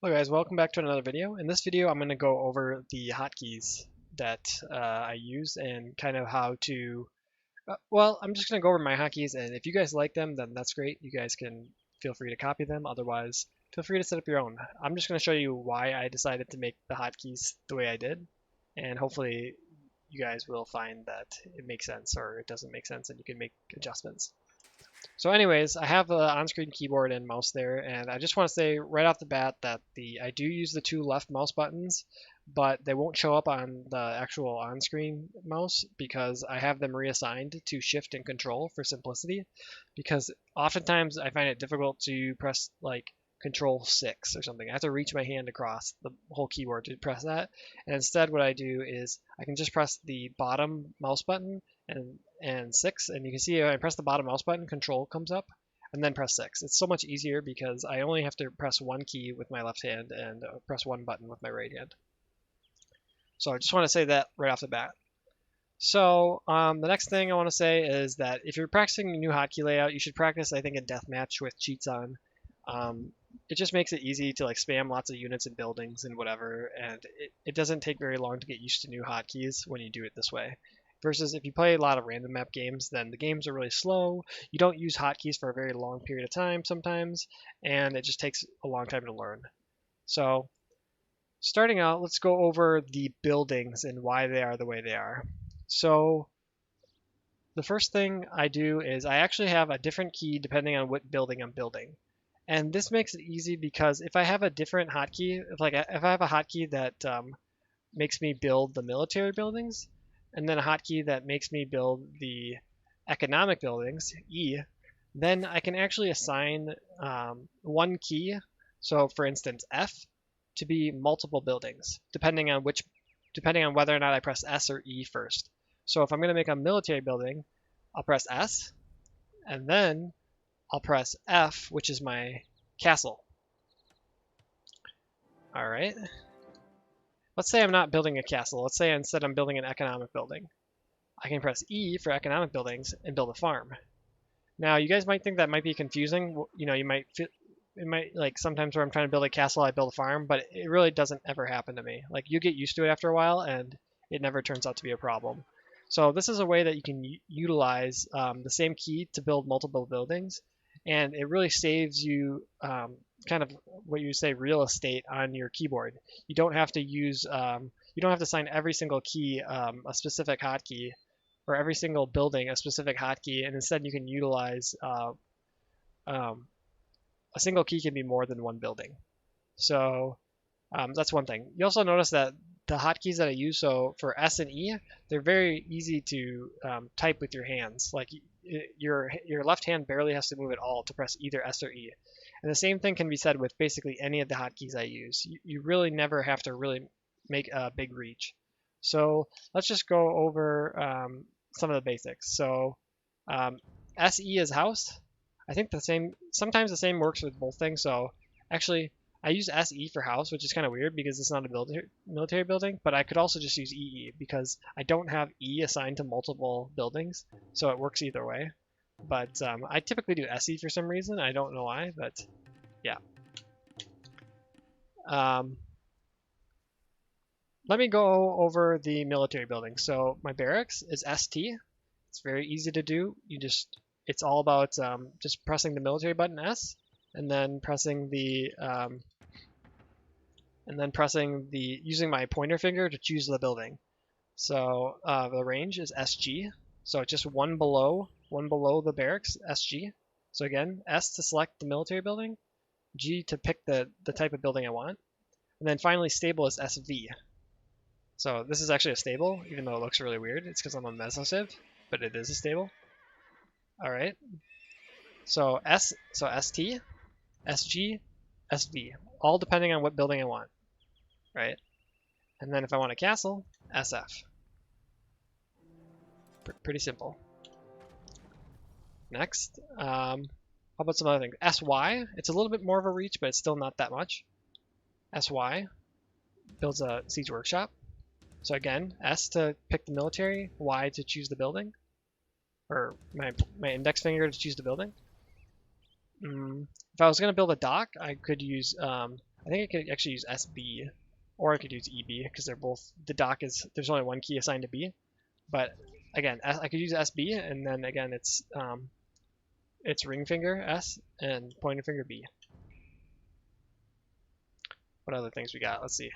Hello guys, welcome back to another video. In this video I'm going to go over the hotkeys that I use and kind of how to, I'm just going to go over my hotkeys, and if you guys like them then that's great. You guys can feel free to copy them, otherwise feel free to set up your own. I'm just going to show you why I decided to make the hotkeys the way I did, and hopefully you guys will find that it makes sense or it doesn't make sense and you can make adjustments. So anyways, I have the on-screen keyboard and mouse there, and I just want to say right off the bat that I do use the two left mouse buttons, but they won't show up on the actual on-screen mouse because I have them reassigned to shift and control for simplicity, because oftentimes I find it difficult to press like control 6 or something. I have to reach my hand across the whole keyboard to press that, and instead what I do is I can just press the bottom mouse button and 6, and you can see when I press the bottom mouse button, control comes up, and then press 6. It's so much easier because I only have to press one key with my left hand and press one button with my right hand. So I just want to say that right off the bat. So the next thing I want to say is that if you're practicing a new hotkey layout, you should practice, I think, a deathmatch with cheats on. It just makes it easy to like spam lots of units and buildings and whatever, and it doesn't take very long to get used to new hotkeys when you do it this way. Versus if you play a lot of random map games, then the games are really slow, you don't use hotkeys for a very long period of time sometimes, and it just takes a long time to learn. So starting out, let's go over the buildings and why they are the way they are. So the first thing I do is I actually have a different key depending on what building I'm building. And this makes it easy because if I have a different hotkey, if I have a hotkey that makes me build the military buildings, and then a hotkey that makes me build the economic buildings, E, then I can actually assign one key, so for instance F, to be multiple buildings, depending on whether or not I press S or E first. So if I'm going to make a military building, I'll press S, and then I'll press F, which is my castle. All right. Let's say I'm not building a castle. Let's say instead I'm building an economic building. I can press E for economic buildings and build a farm. Now, you guys might think that might be confusing. You know, it might like sometimes where I'm trying to build a castle, I build a farm, but it really doesn't ever happen to me. Like you get used to it after a while, and it never turns out to be a problem. So this is a way that you can utilize the same key to build multiple buildings, and it really saves you kind of what you say real estate on your keyboard. You don't have to use you don't have to assign every single key a specific hotkey, or every single building a specific hotkey, and instead you can utilize a single key can be more than one building. So that's one thing. You also notice that the hotkeys that I use, so for S and E, they're very easy to type with your hands. Like your left hand barely has to move at all to press either S or E. And the same thing can be said with basically any of the hotkeys I use. You really never have to really make a big reach. So let's just go over some of the basics. So SE is house. I think sometimes the same works with both things. So actually, I use SE for house, which is kind of weird because it's not a military building, but I could also just use EE because I don't have E assigned to multiple buildings, so it works either way. But I typically do SE for some reason. I don't know why, but yeah. Let me go over the military building. So my barracks is ST. It's very easy to do. It's all about just pressing the military button S, and then pressing using my pointer finger to choose the building. So the range is SG. So it's just one below the barracks, SG. So again, S to select the military building, G to pick the type of building I want, and then finally stable is SV. So this is actually a stable, even though it looks really weird. It's because I'm a mesociv, but it is a stable. All right. So ST, SG, SV, all depending on what building I want, right? And then if I want a castle, SF. Pretty simple. Next, how about some other things? SY, it's a little bit more of a reach, but it's still not that much. SY builds a siege workshop. So again, S to pick the military, Y to choose the building, or my index finger to choose the building. If I was going to build a dock, I could use I think I could actually use SB, or I could use EB because they're both, the dock is, there's only one key assigned to B. But again, I could use SB, and then again it's ring finger S and pointer finger B. What other things we got? Let's see.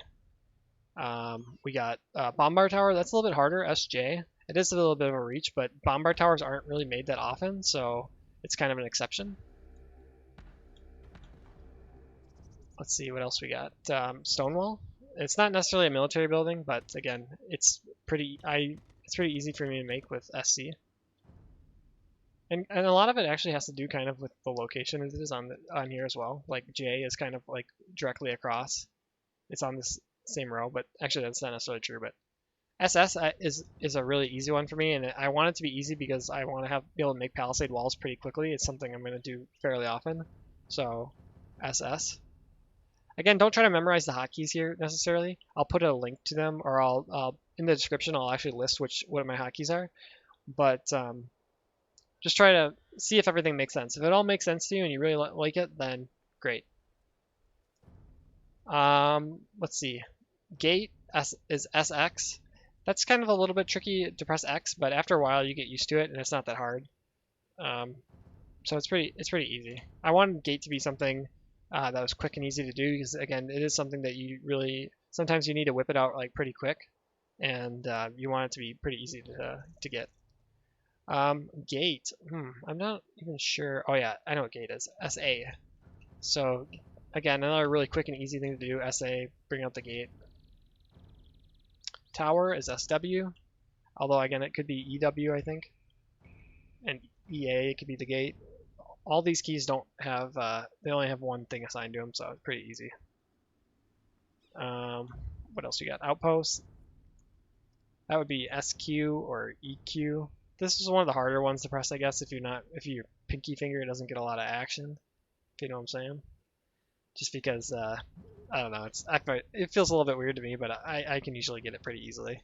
We got bombard tower. That's a little bit harder. SJ. It is a little bit of a reach, but bombard towers aren't really made that often, so it's kind of an exception. Let's see what else we got. Stonewall. It's not necessarily a military building, but again, it's pretty easy for me to make with SC. And a lot of it actually has to do kind of with the location it is on here as well. Like J is kind of like directly across. It's on this same row, but actually that's not necessarily true. But SS is a really easy one for me, and I want it to be easy because I want to be able to make palisade walls pretty quickly. It's something I'm going to do fairly often. So SS. Again, don't try to memorize the hotkeys here necessarily. I'll put a link to them, or I'll in the description I'll actually list what my hotkeys are. But just try to see if everything makes sense. If it all makes sense to you and you really like it, then great. Let's see. Gate is SX. That's kind of a little bit tricky to press X, but after a while you get used to it and it's not that hard. So it's pretty easy. I wanted gate to be something that was quick and easy to do because again, it is something that you really sometimes you need to whip it out like pretty quick, and you want it to be pretty easy to get. Gate. I'm not even sure. Oh yeah, I know what gate is. SA. So again, another really quick and easy thing to do. SA, bring up the gate. Tower is SW, although again it could be EW, I think, and EA could be the gate. All these keys don't have, they only have one thing assigned to them, so it's pretty easy. What else we got? Outposts. That would be SQ or EQ. This is one of the harder ones to press, I guess, if your pinky finger doesn't get a lot of action, if you know what I'm saying. Just because, I don't know, it feels a little bit weird to me, but I can usually get it pretty easily.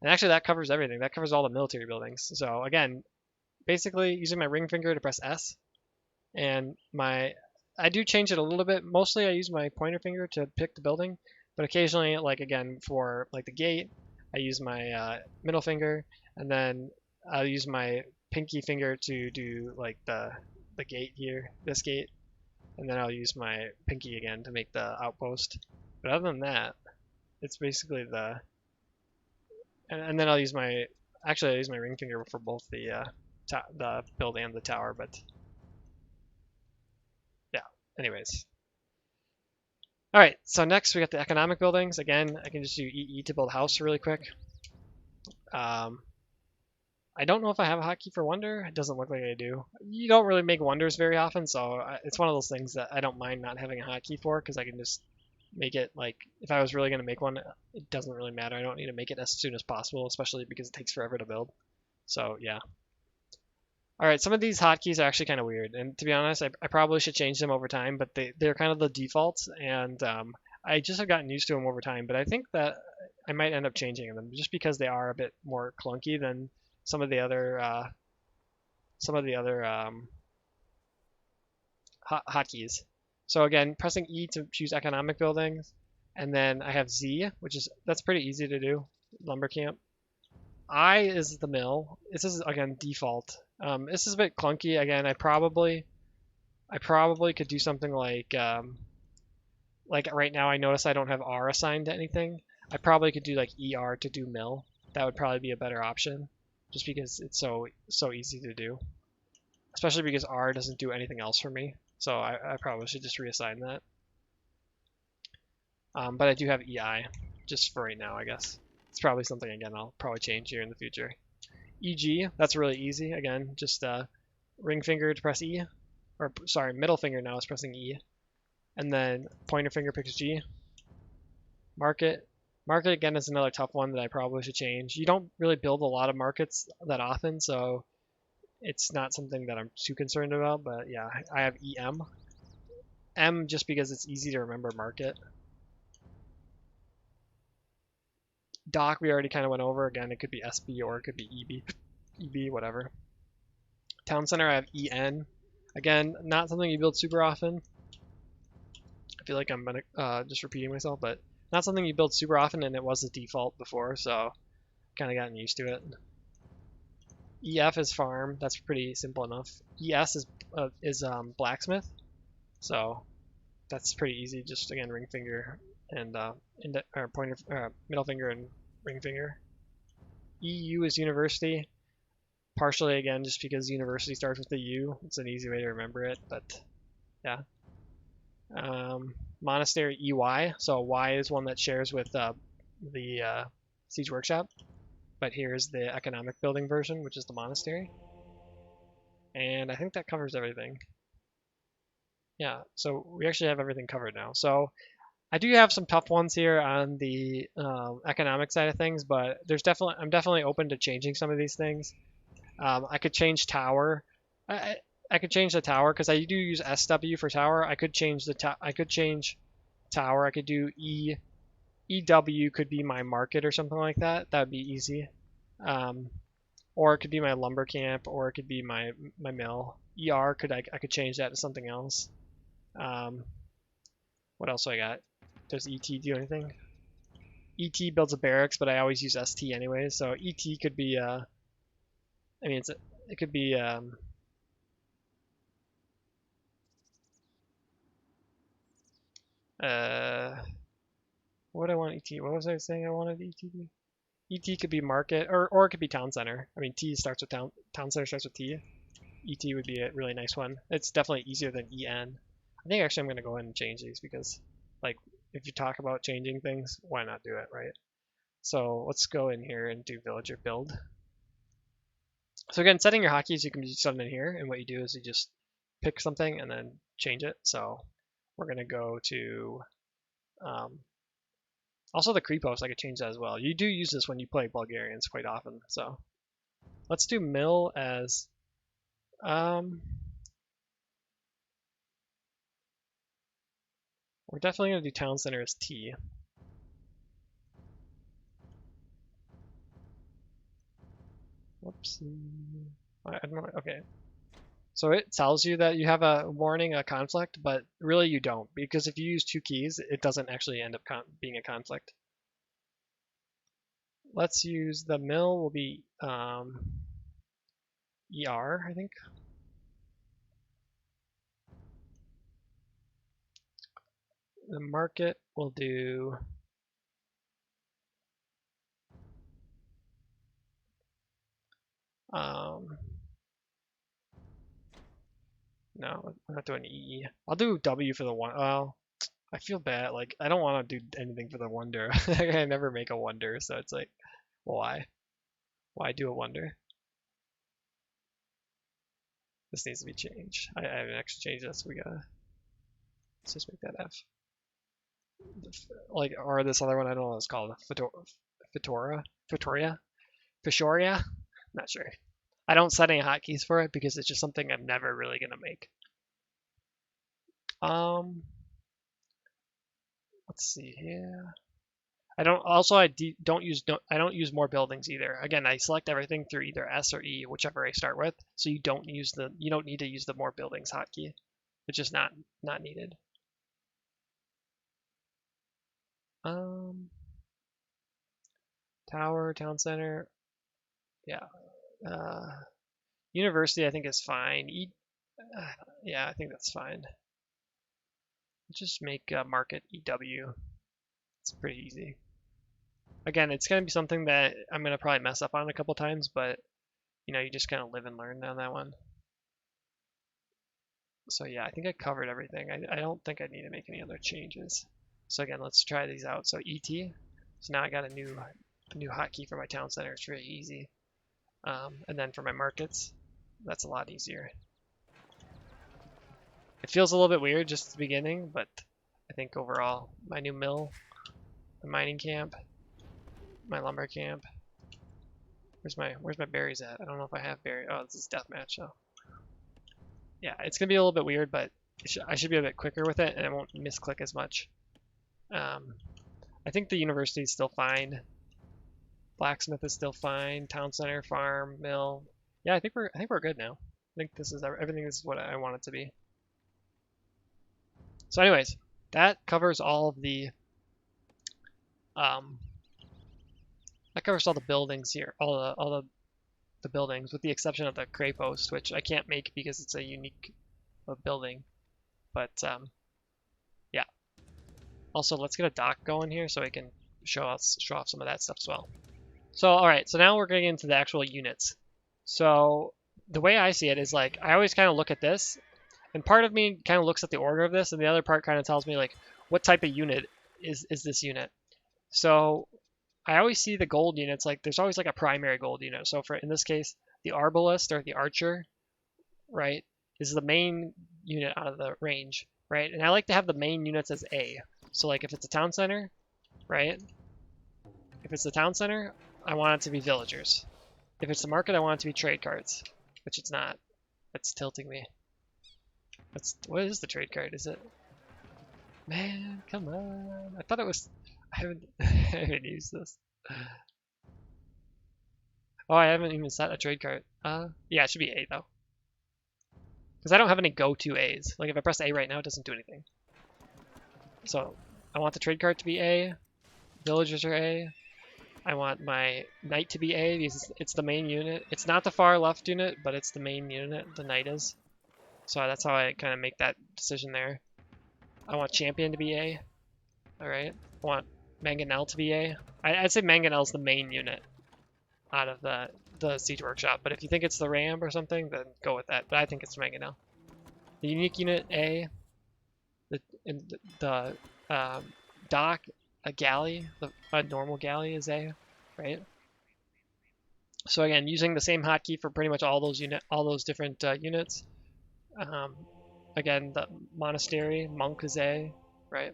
And actually that covers everything. That covers all the military buildings. So again, basically using my ring finger to press S, and I do change it a little bit. Mostly I use my pointer finger to pick the building, but occasionally, like again, for like the gate, I use my middle finger, and then I'll use my pinky finger to do like the gate here, this gate, and then I'll use my pinky again to make the outpost. But other than that, it's basically and then I'll use my ring finger for both the build and the tower. But yeah, anyways. All right, so next we got the economic buildings. Again, I can just do EE to build a house really quick. I don't know if I have a hotkey for wonder. It doesn't look like I do. You don't really make wonders very often, so it's one of those things that I don't mind not having a hotkey for because I can just make it like, if I was really going to make one, it doesn't really matter. I don't need to make it as soon as possible, especially because it takes forever to build. So yeah. All right, some of these hotkeys are actually kind of weird, and to be honest, I probably should change them over time, but they're kind of the defaults, and I just have gotten used to them over time, but I think that I might end up changing them just because they are a bit more clunky than some of the other hotkeys. So again, pressing E to choose economic buildings, and then I have Z, that's pretty easy to do. Lumber camp. I is the mill. This is again default. This is a bit clunky. Again, I probably could do something like right now I notice I don't have R assigned to anything. I probably could do like ER to do mill. That would probably be a better option, just because it's so easy to do. Especially because R doesn't do anything else for me. So I probably should just reassign that. But I do have EI, just for right now, I guess. It's probably something, again, I'll probably change here in the future. EG, that's really easy. Again, just ring finger to press E. Or, sorry, middle finger now is pressing E. And then pointer finger picks G. Market. Market, again, is another tough one that I probably should change. You don't really build a lot of markets that often, so it's not something that I'm too concerned about. But yeah, I have EM. M just because it's easy to remember market. Dock we already kind of went over. Again, it could be SB or it could be EB, whatever. Town center I have EN. Again, not something you build super often. I feel like I'm just repeating myself, but not something you build super often, and it was the default before, so kind of gotten used to it. EF is farm. That's pretty simple enough. ES is blacksmith, so that's pretty easy. Just again, ring finger and or pointer, middle finger and ring finger. EU is university. Partially again, just because university starts with the U. It's an easy way to remember it, but yeah. Monastery EY. So Y is one that shares with the Siege Workshop. But here's the economic building version, which is the monastery. And I think that covers everything. Yeah, so we actually have everything covered now. So I do have some tough ones here on the economic side of things, but I'm definitely open to changing some of these things. I could change tower. I could change the tower because I do use SW for tower. I could change tower. I could do EW could be my market or something like that. That would be easy. Or it could be my lumber camp, or it could be my mill. ER I could change that to something else. What else do I got? Does ET do anything? ET builds a barracks, but I always use ST anyway. So ET could be I mean it could be what do I want ET? What was I saying I wanted ET to be? ET could be market, or it could be town center. I mean, T starts with town center starts with T. ET would be a really nice one. It's definitely easier than EN. I think actually I'm going to go ahead and change these because, like, if you talk about changing things, why not do it, right? So let's go in here and do villager build. So again, setting your hotkeys, you can do something in here, and what you do is you just pick something and then change it. So we're going to go to also the creepos, I could change that as well. You do use this when you play Bulgarians quite often. So let's do mill as we're definitely going to do town center as T. Whoops. I don't know. Okay. So it tells you that you have a warning, a conflict, but really you don't, because if you use two keys, it doesn't actually end up being a conflict. Let's use the mill will be ER, I think. The market will do no, I'm not doing E. I'll do W for the one. Well, I feel bad. Like I don't want to do anything for the wonder. I never make a wonder, so it's like, why? Why do a wonder? This needs to be changed. I haven't actually changed this. Let's just make that F. Like, or this other one, I don't know what it's called. Fishoria? Not sure. I don't set any hotkeys for it because it's just something I'm never really gonna make. Let's see here. I don't use more buildings either. Again, I select everything through either S or E, whichever I start with. So you don't need to use the more buildings hotkey. It's just not needed. Tower, town center, yeah. University, I think is fine. Yeah, I think that's fine. Just make market EW. It's pretty easy. Again, it's gonna be something that I'm gonna probably mess up on a couple times, but you know, you just kind of live and learn on that one. So yeah, I think I covered everything. I don't think I need to make any other changes. So again, let's try these out. So ET. So now I got a new hotkey for my town center. It's really easy. And then for my markets, that's a lot easier. It feels a little bit weird just at the beginning, but I think overall, my new mill, the mining camp, my lumber camp. Where's my berries at? I don't know if I have berries. Oh, this is deathmatch. So yeah, it's gonna be a little bit weird, but I should be a bit quicker with it, and I won't misclick as much. I think the university is still fine. Blacksmith is still fine. Town center, farm, mill. Yeah, I think we're good now. I think this is everything. This is what I want it to be. So, anyways, That covers all of the buildings here, all the buildings, with the exception of the cray post, which I can't make because it's a unique building. But yeah. Also, let's get a dock going here so I can show off some of that stuff as well. So all right, so now we're getting into the actual units. So the way I see it is like I always kind of look at this, and part of me kind of looks at the order of this, and the other part kind of tells me like what type of unit is this unit. So I always see the gold units, like there's always like a primary gold unit. So for in this case, the arbalist or the archer, right, is the main unit out of the range, right? And I like to have the main units as A. So like if it's a town center, right? If it's the town center, I want it to be villagers. If it's the market, I want it to be trade cards, which it's not. That's tilting me. What is the trade card? Is it? Man, come on. I thought it was. I haven't used this. Oh, I haven't even set a trade card. Yeah, it should be A though. Because I don't have any go-to A's. Like if I press A right now, it doesn't do anything. So I want the trade card to be A. Villagers are A. I want my knight to be A because it's the main unit. It's not the far left unit, but it's the main unit. The knight is. So that's how I kind of make that decision there. I want champion to be A. All right. I want mangonel to be A. I'd say mangonel is the main unit out of the siege workshop. But if you think it's the ram or something, then go with that. But I think it's mangonel. The unique unit A. The dock, a galley, a normal galley is A, right? So again, using the same hotkey for pretty much all those different units. Again, the monastery, monk is A, right?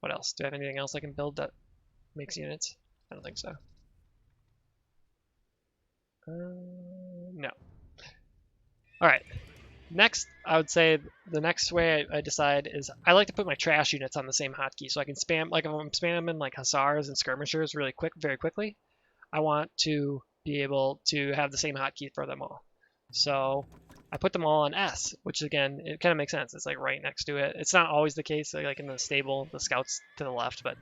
What else? Do I have anything else I can build that makes units? I don't think so. No. All right. Next, I would say the next way I decide is I like to put my trash units on the same hotkey, so I can spam, like if I'm spamming like hussars and skirmishers very quickly, I want to be able to have the same hotkey for them all. So I put them all on S, which again, it kind of makes sense. It's like right next to it. It's not always the case, like in the stable, the scouts to the left, but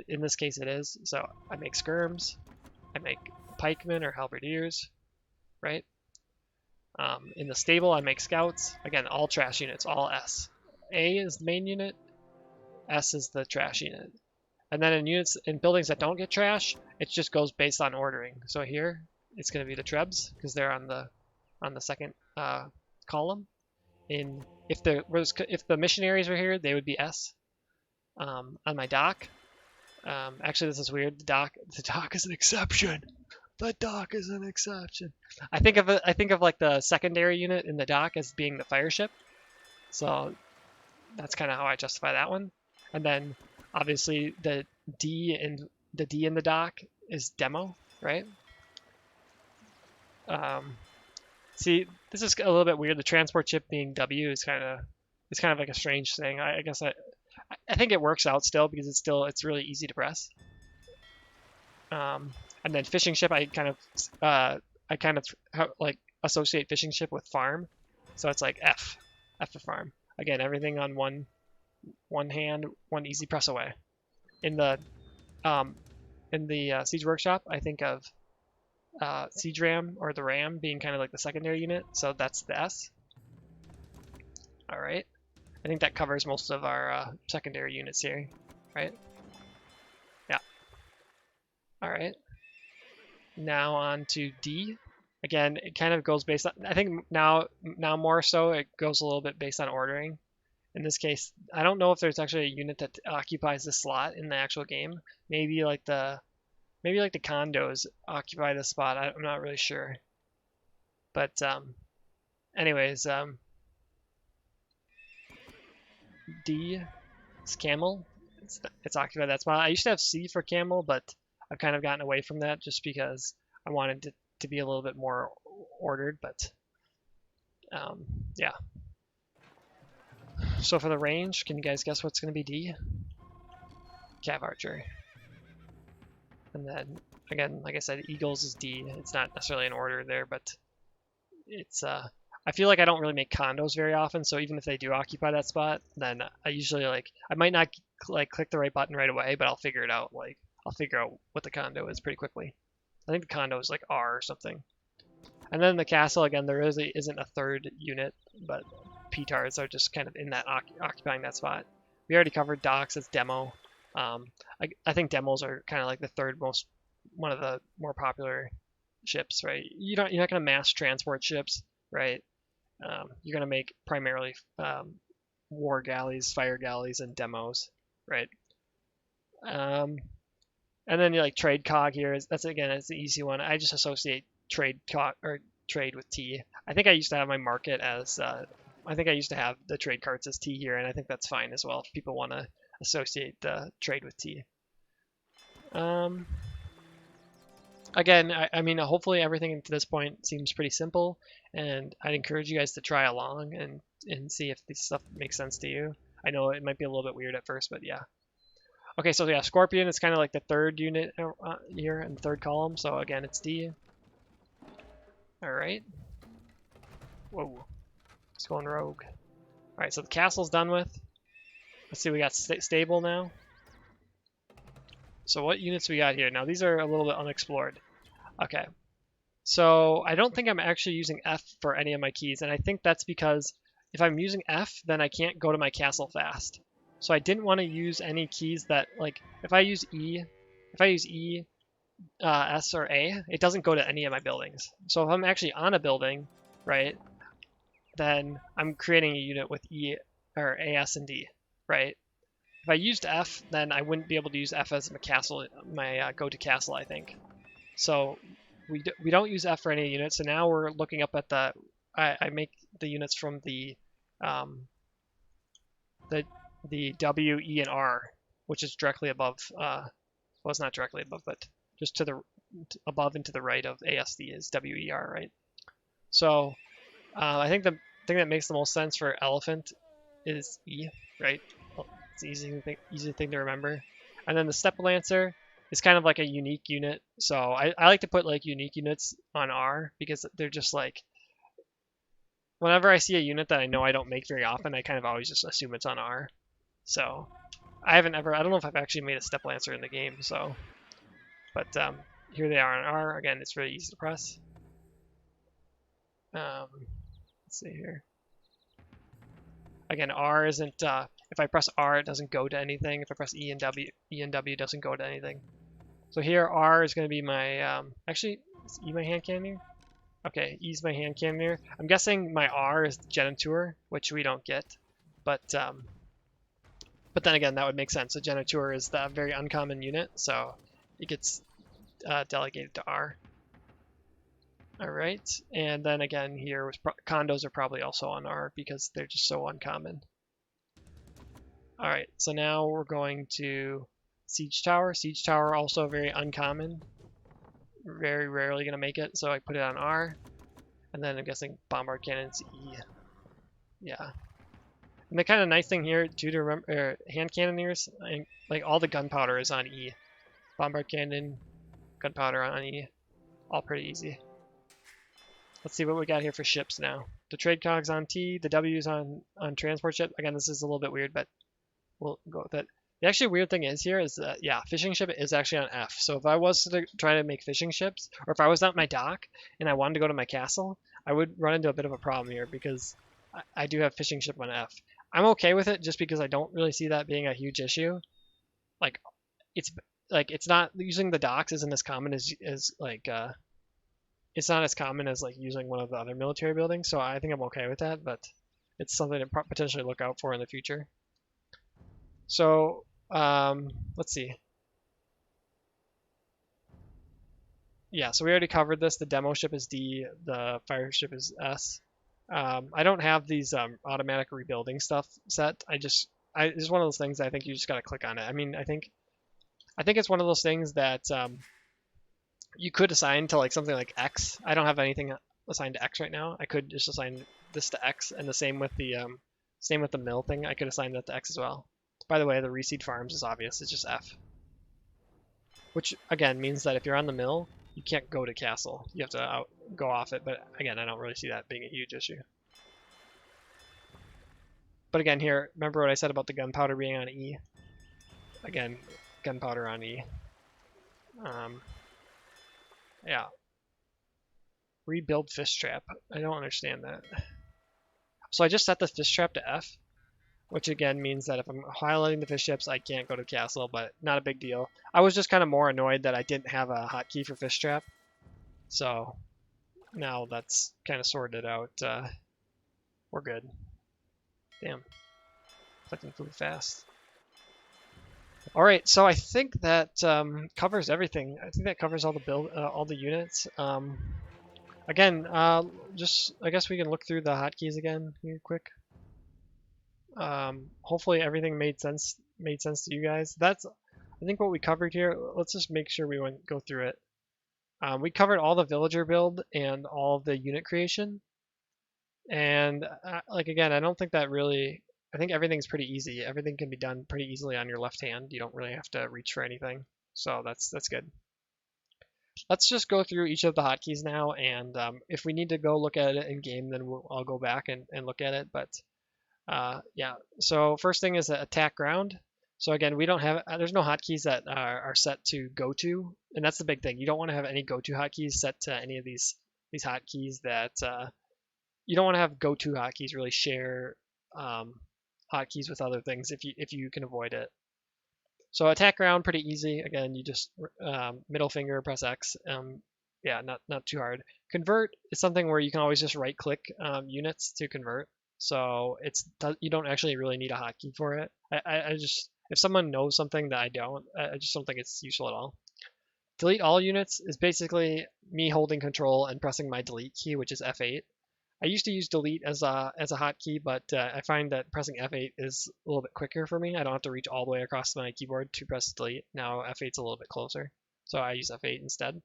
in this case it is. So I make skirms, I make pikemen or halberdiers, right? In the stable, I make scouts. Again, all trash units, all S. A is the main unit, S is the trash unit. And then in buildings that don't get trash, it just goes based on ordering. So here, it's going to be the trebs because they're on the second column. If the missionaries were here, they would be S. On my dock, actually this is weird. The dock is an exception. The dock is an exception. I think of like the secondary unit in the dock as being the fire ship. So that's kind of how I justify that one. And then obviously the D in the dock is demo, right? See, this is a little bit weird. The transport ship being W is kind of like a strange thing. I guess I think it works out still because it's really easy to press. And then fishing ship, I kind of like associate fishing ship with farm, so it's like F for farm. Again, everything on one hand, one easy press away. In the siege workshop, I think of siege ram or the ram being kind of like the secondary unit, so that's the S. All right, I think that covers most of our secondary units here, right? Yeah. All right. Now on to D. Again, it kind of goes based on, I think now more so, it goes a little bit based on ordering. In this case, I don't know if there's actually a unit that occupies this slot in the actual game. Maybe like the condos occupy this spot. I'm not really sure. But anyways, D is camel. It's occupied that spot. I used to have C for camel, but I've kind of gotten away from that just because I wanted it to be a little bit more ordered, but yeah. So for the range, can you guys guess what's going to be D? Cav archer. And then again, like I said, eagles is D. It's not necessarily in order there, but it's I feel like I don't really make condos very often, so even if they do occupy that spot, then I usually like I might not like click the right button right away, but I'll figure it out. Like I'll figure out what the condo is pretty quickly. I think the condo is like R or something. And then the castle again, there really isn't a third unit, but PTARs are just kind of in that occupying that spot. We already covered docks as demo. I think demos are kind of like the third most, one of the more popular ships, right? You're not going to mass transport ships, right? You're going to make primarily war galleys, fire galleys, and demos, right? And then like trade cog here that's again it's the easy one. I just associate trade cog or trade with T. I think I used to have my market as I think I used to have the trade carts as T here, and I think that's fine as well if people want to associate the trade with T. Again, I mean, hopefully everything to this point seems pretty simple, and I'd encourage you guys to try along and see if this stuff makes sense to you. I know it might be a little bit weird at first, but yeah. Okay, so yeah, Scorpion is kind of like the third unit here in the third column, so again, it's D. Alright. Whoa. It's going rogue. Alright, so the castle's done with. Let's see, we got stable now. So what units we got here? Now, these are a little bit unexplored. Okay. So I don't think I'm actually using F for any of my keys, and I think that's because if I'm using F, then I can't go to my castle fast. So I didn't want to use any keys that, like, if I use E, S, or A, it doesn't go to any of my buildings. So if I'm actually on a building, right, then I'm creating a unit with E or A, S, and D, right? If I used F, then I wouldn't be able to use F as my castle, my go-to castle, I think. So we don't use F for any units. So now we're looking up at the, I make the units from the W, E, and R, which is directly above, well, it's not directly above, but just to the above and to the right of ASD is W, E, R, right? So I think the thing that makes the most sense for elephant is E, right? Well, it's an easy thing to remember. And then the Step Lancer is kind of like a unique unit. So I like to put like unique units on R because they're just like, whenever I see a unit that I know I don't make very often, I kind of always just assume it's on R. So I don't know if I've actually made a Step Lancer in the game, so, but here they are on R. Again, it's really easy to press. Let's see here. Again, R isn't, if I press R, it doesn't go to anything. If I press E and W doesn't go to anything. So here, R is going to be my, actually, is E my hand cannoneer? Okay, E's my hand cannoneer. I'm guessing my R is Genitour, which we don't get, but then again, that would make sense. So Genitour is the very uncommon unit, so it gets delegated to R. All right, and then again here, condos are probably also on R because they're just so uncommon. All right, so now we're going to Siege Tower. Siege Tower also very uncommon. Very rarely gonna make it, so I put it on R. And then I'm guessing Bombard Cannon's E. Yeah. And the kind of nice thing here too to remember, hand cannoneers, like all the gunpowder is on E. Bombard Cannon, gunpowder on E, all pretty easy. Let's see what we got here for ships now. The trade cogs on T, the W's on transport ship. Again, this is a little bit weird, but we'll go with it. The actually weird thing is here is that, yeah, fishing ship is actually on F. So if I was to try to make fishing ships, or if I was at my dock and I wanted to go to my castle, I would run into a bit of a problem here because I do have fishing ship on F. I'm okay with it just because I don't really see that being a huge issue. Like, it's not, using the docks isn't as common as like, it's not as common as like using one of the other military buildings, so I think I'm okay with that, but it's something to potentially look out for in the future. So, let's see. Yeah, so we already covered this. The demo ship is D, the fire ship is S. I don't have these automatic rebuilding stuff set. It's one of those things I think you just gotta click on it. I mean, I think it's one of those things that you could assign to like something like X. I don't have anything assigned to X right now. I could just assign this to X, and the same with the mill thing. I could assign that to X as well. By the way, the reseed farms is obvious. It's just F, which again means that if you're on the mill, you can't go to castle. You have to go off it. But again, I don't really see that being a huge issue. But again, here, remember what I said about the gunpowder being on E? Again, gunpowder on E. Yeah. Rebuild fish trap. I don't understand that. So I just set the fish trap to F, which again means that if I'm highlighting the fish ships, I can't go to castle, but not a big deal. I was just kind of more annoyed that I didn't have a hotkey for fish trap. So now that's kind of sorted out. We're good. Damn. Clicking food fast. All right, so I think that covers everything. I think that covers all the all the units. Again, just I guess we can look through the hotkeys again here quick. Hopefully everything made sense to you guys. That's I think what we covered here. Let's just make sure we go through it. We covered all the villager build and all the unit creation. And like again, I don't think that really. I think everything's pretty easy. Everything can be done pretty easily on your left hand. You don't really have to reach for anything. So that's good. Let's just go through each of the hotkeys now, and if we need to go look at it in game, then I'll go back and look at it. But yeah, so first thing is attack ground. So again, we don't have there's no hotkeys that are set to go to, and that's the big thing. You don't want to have any go to hotkeys set to any of these hotkeys that you don't want to have go to hotkeys really share hotkeys with other things if you can avoid it. So attack ground, pretty easy. Again, you just middle finger, press X. Yeah, not too hard. Convert is something where you can always just right click units to convert. So you don't actually really need a hotkey for it. I just if someone knows something that I don't, I just don't think it's useful at all. Delete all units is basically me holding control and pressing my delete key, which is F8. I used to use delete as a hotkey, but I find that pressing F8 is a little bit quicker for me. I don't have to reach all the way across my keyboard to press delete. Now F8's a little bit closer, so I use F8 instead.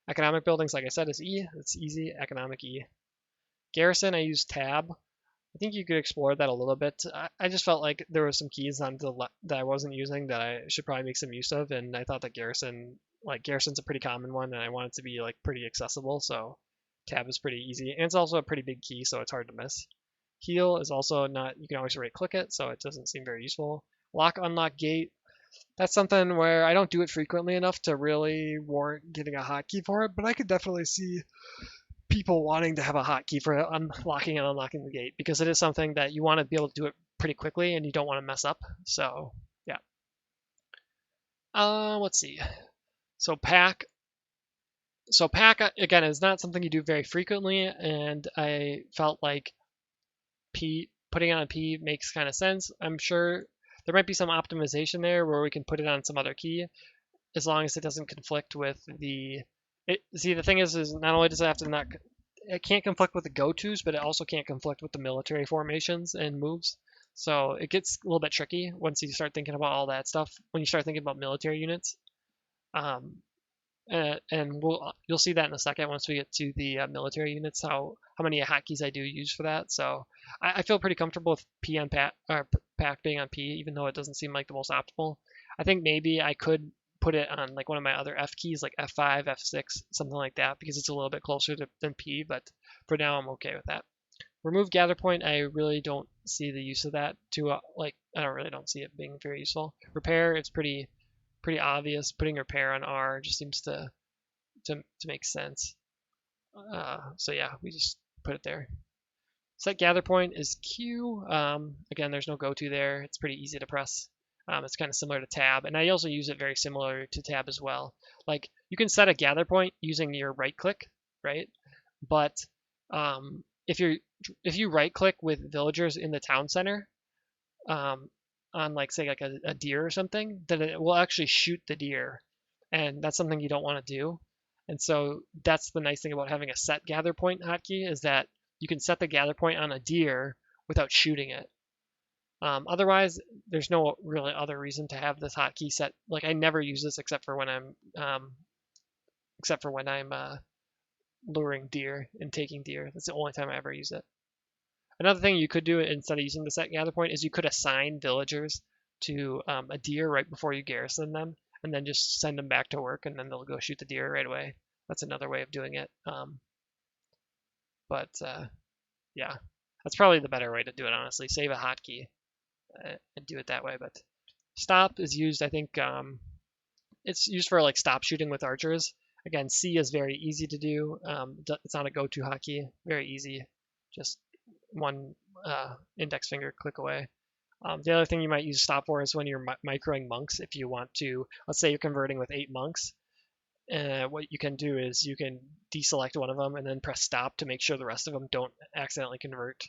Economic buildings, like I said, is E. It's easy, economic E. Garrison, I use tab. I think you could explore that a little bit. I just felt like there were some keys on the left that I wasn't using that I should probably make some use of, and I thought that Garrison's a pretty common one, and I want it to be like pretty accessible, so tab is pretty easy, and it's also a pretty big key, so it's hard to miss. Heal is also not, you can always right click it, so it doesn't seem very useful. Lock, unlock gate, that's something where I don't do it frequently enough to really warrant getting a hotkey for it, but I could definitely see people wanting to have a hotkey for unlocking and unlocking the gate, because it is something that you want to be able to do it pretty quickly and you don't want to mess up. So yeah. Let's see. So pack again is not something you do very frequently, and I felt like putting on P makes kind of sense. I'm sure there might be some optimization there where we can put it on some other key, as long as it doesn't conflict with see, the thing is not only does it have to it can't conflict with the go-tos, but it also can't conflict with the military formations and moves. So it gets a little bit tricky once you start thinking about all that stuff. When you start thinking about military units, and you'll see that in a second once we get to the military units, how many hotkeys I do use for that. So I feel pretty comfortable with P on pack being on P, even though it doesn't seem like the most optimal. I think maybe I could put it on like one of my other F keys, like F5, F6, something like that, because it's a little bit closer than P, but for now I'm okay with that. Remove gather point, I really don't see the use of that I really don't see it being very useful. Repair, it's pretty obvious. Putting repair on R just seems to make sense. So yeah, we just put it there. Set gather point is Q. Again, there's no go to there. It's pretty easy to press. It's kind of similar to tab, and I also use it very similar to tab as well. Like you can set a gather point using your right click, right? But if you right click with villagers in the town center, on like say like a deer or something, then it will actually shoot the deer, and that's something you don't want to do. And so that's the nice thing about having a set gather point hotkey, is that you can set the gather point on a deer without shooting it. Otherwise, there's no really other reason to have this hotkey set. Like I never use this except for when I'm luring deer and taking deer. That's the only time I ever use it. Another thing you could do instead of using the set gather point is you could assign villagers to a deer right before you garrison them, and then just send them back to work, and then they'll go shoot the deer right away. That's another way of doing it. But yeah, That's probably the better way to do it, honestly. Save a hotkey and do it that way. But stop is used, I think, it's used for like stop shooting with archers. Again, C is very easy to do. It's not a go-to hotkey. Very easy. Just one index finger click away. The other thing you might use stop for is when you're microing monks. If you want to, let's say you're converting with 8 monks, what you can do is you can deselect one of them and then press stop to make sure the rest of them don't accidentally convert.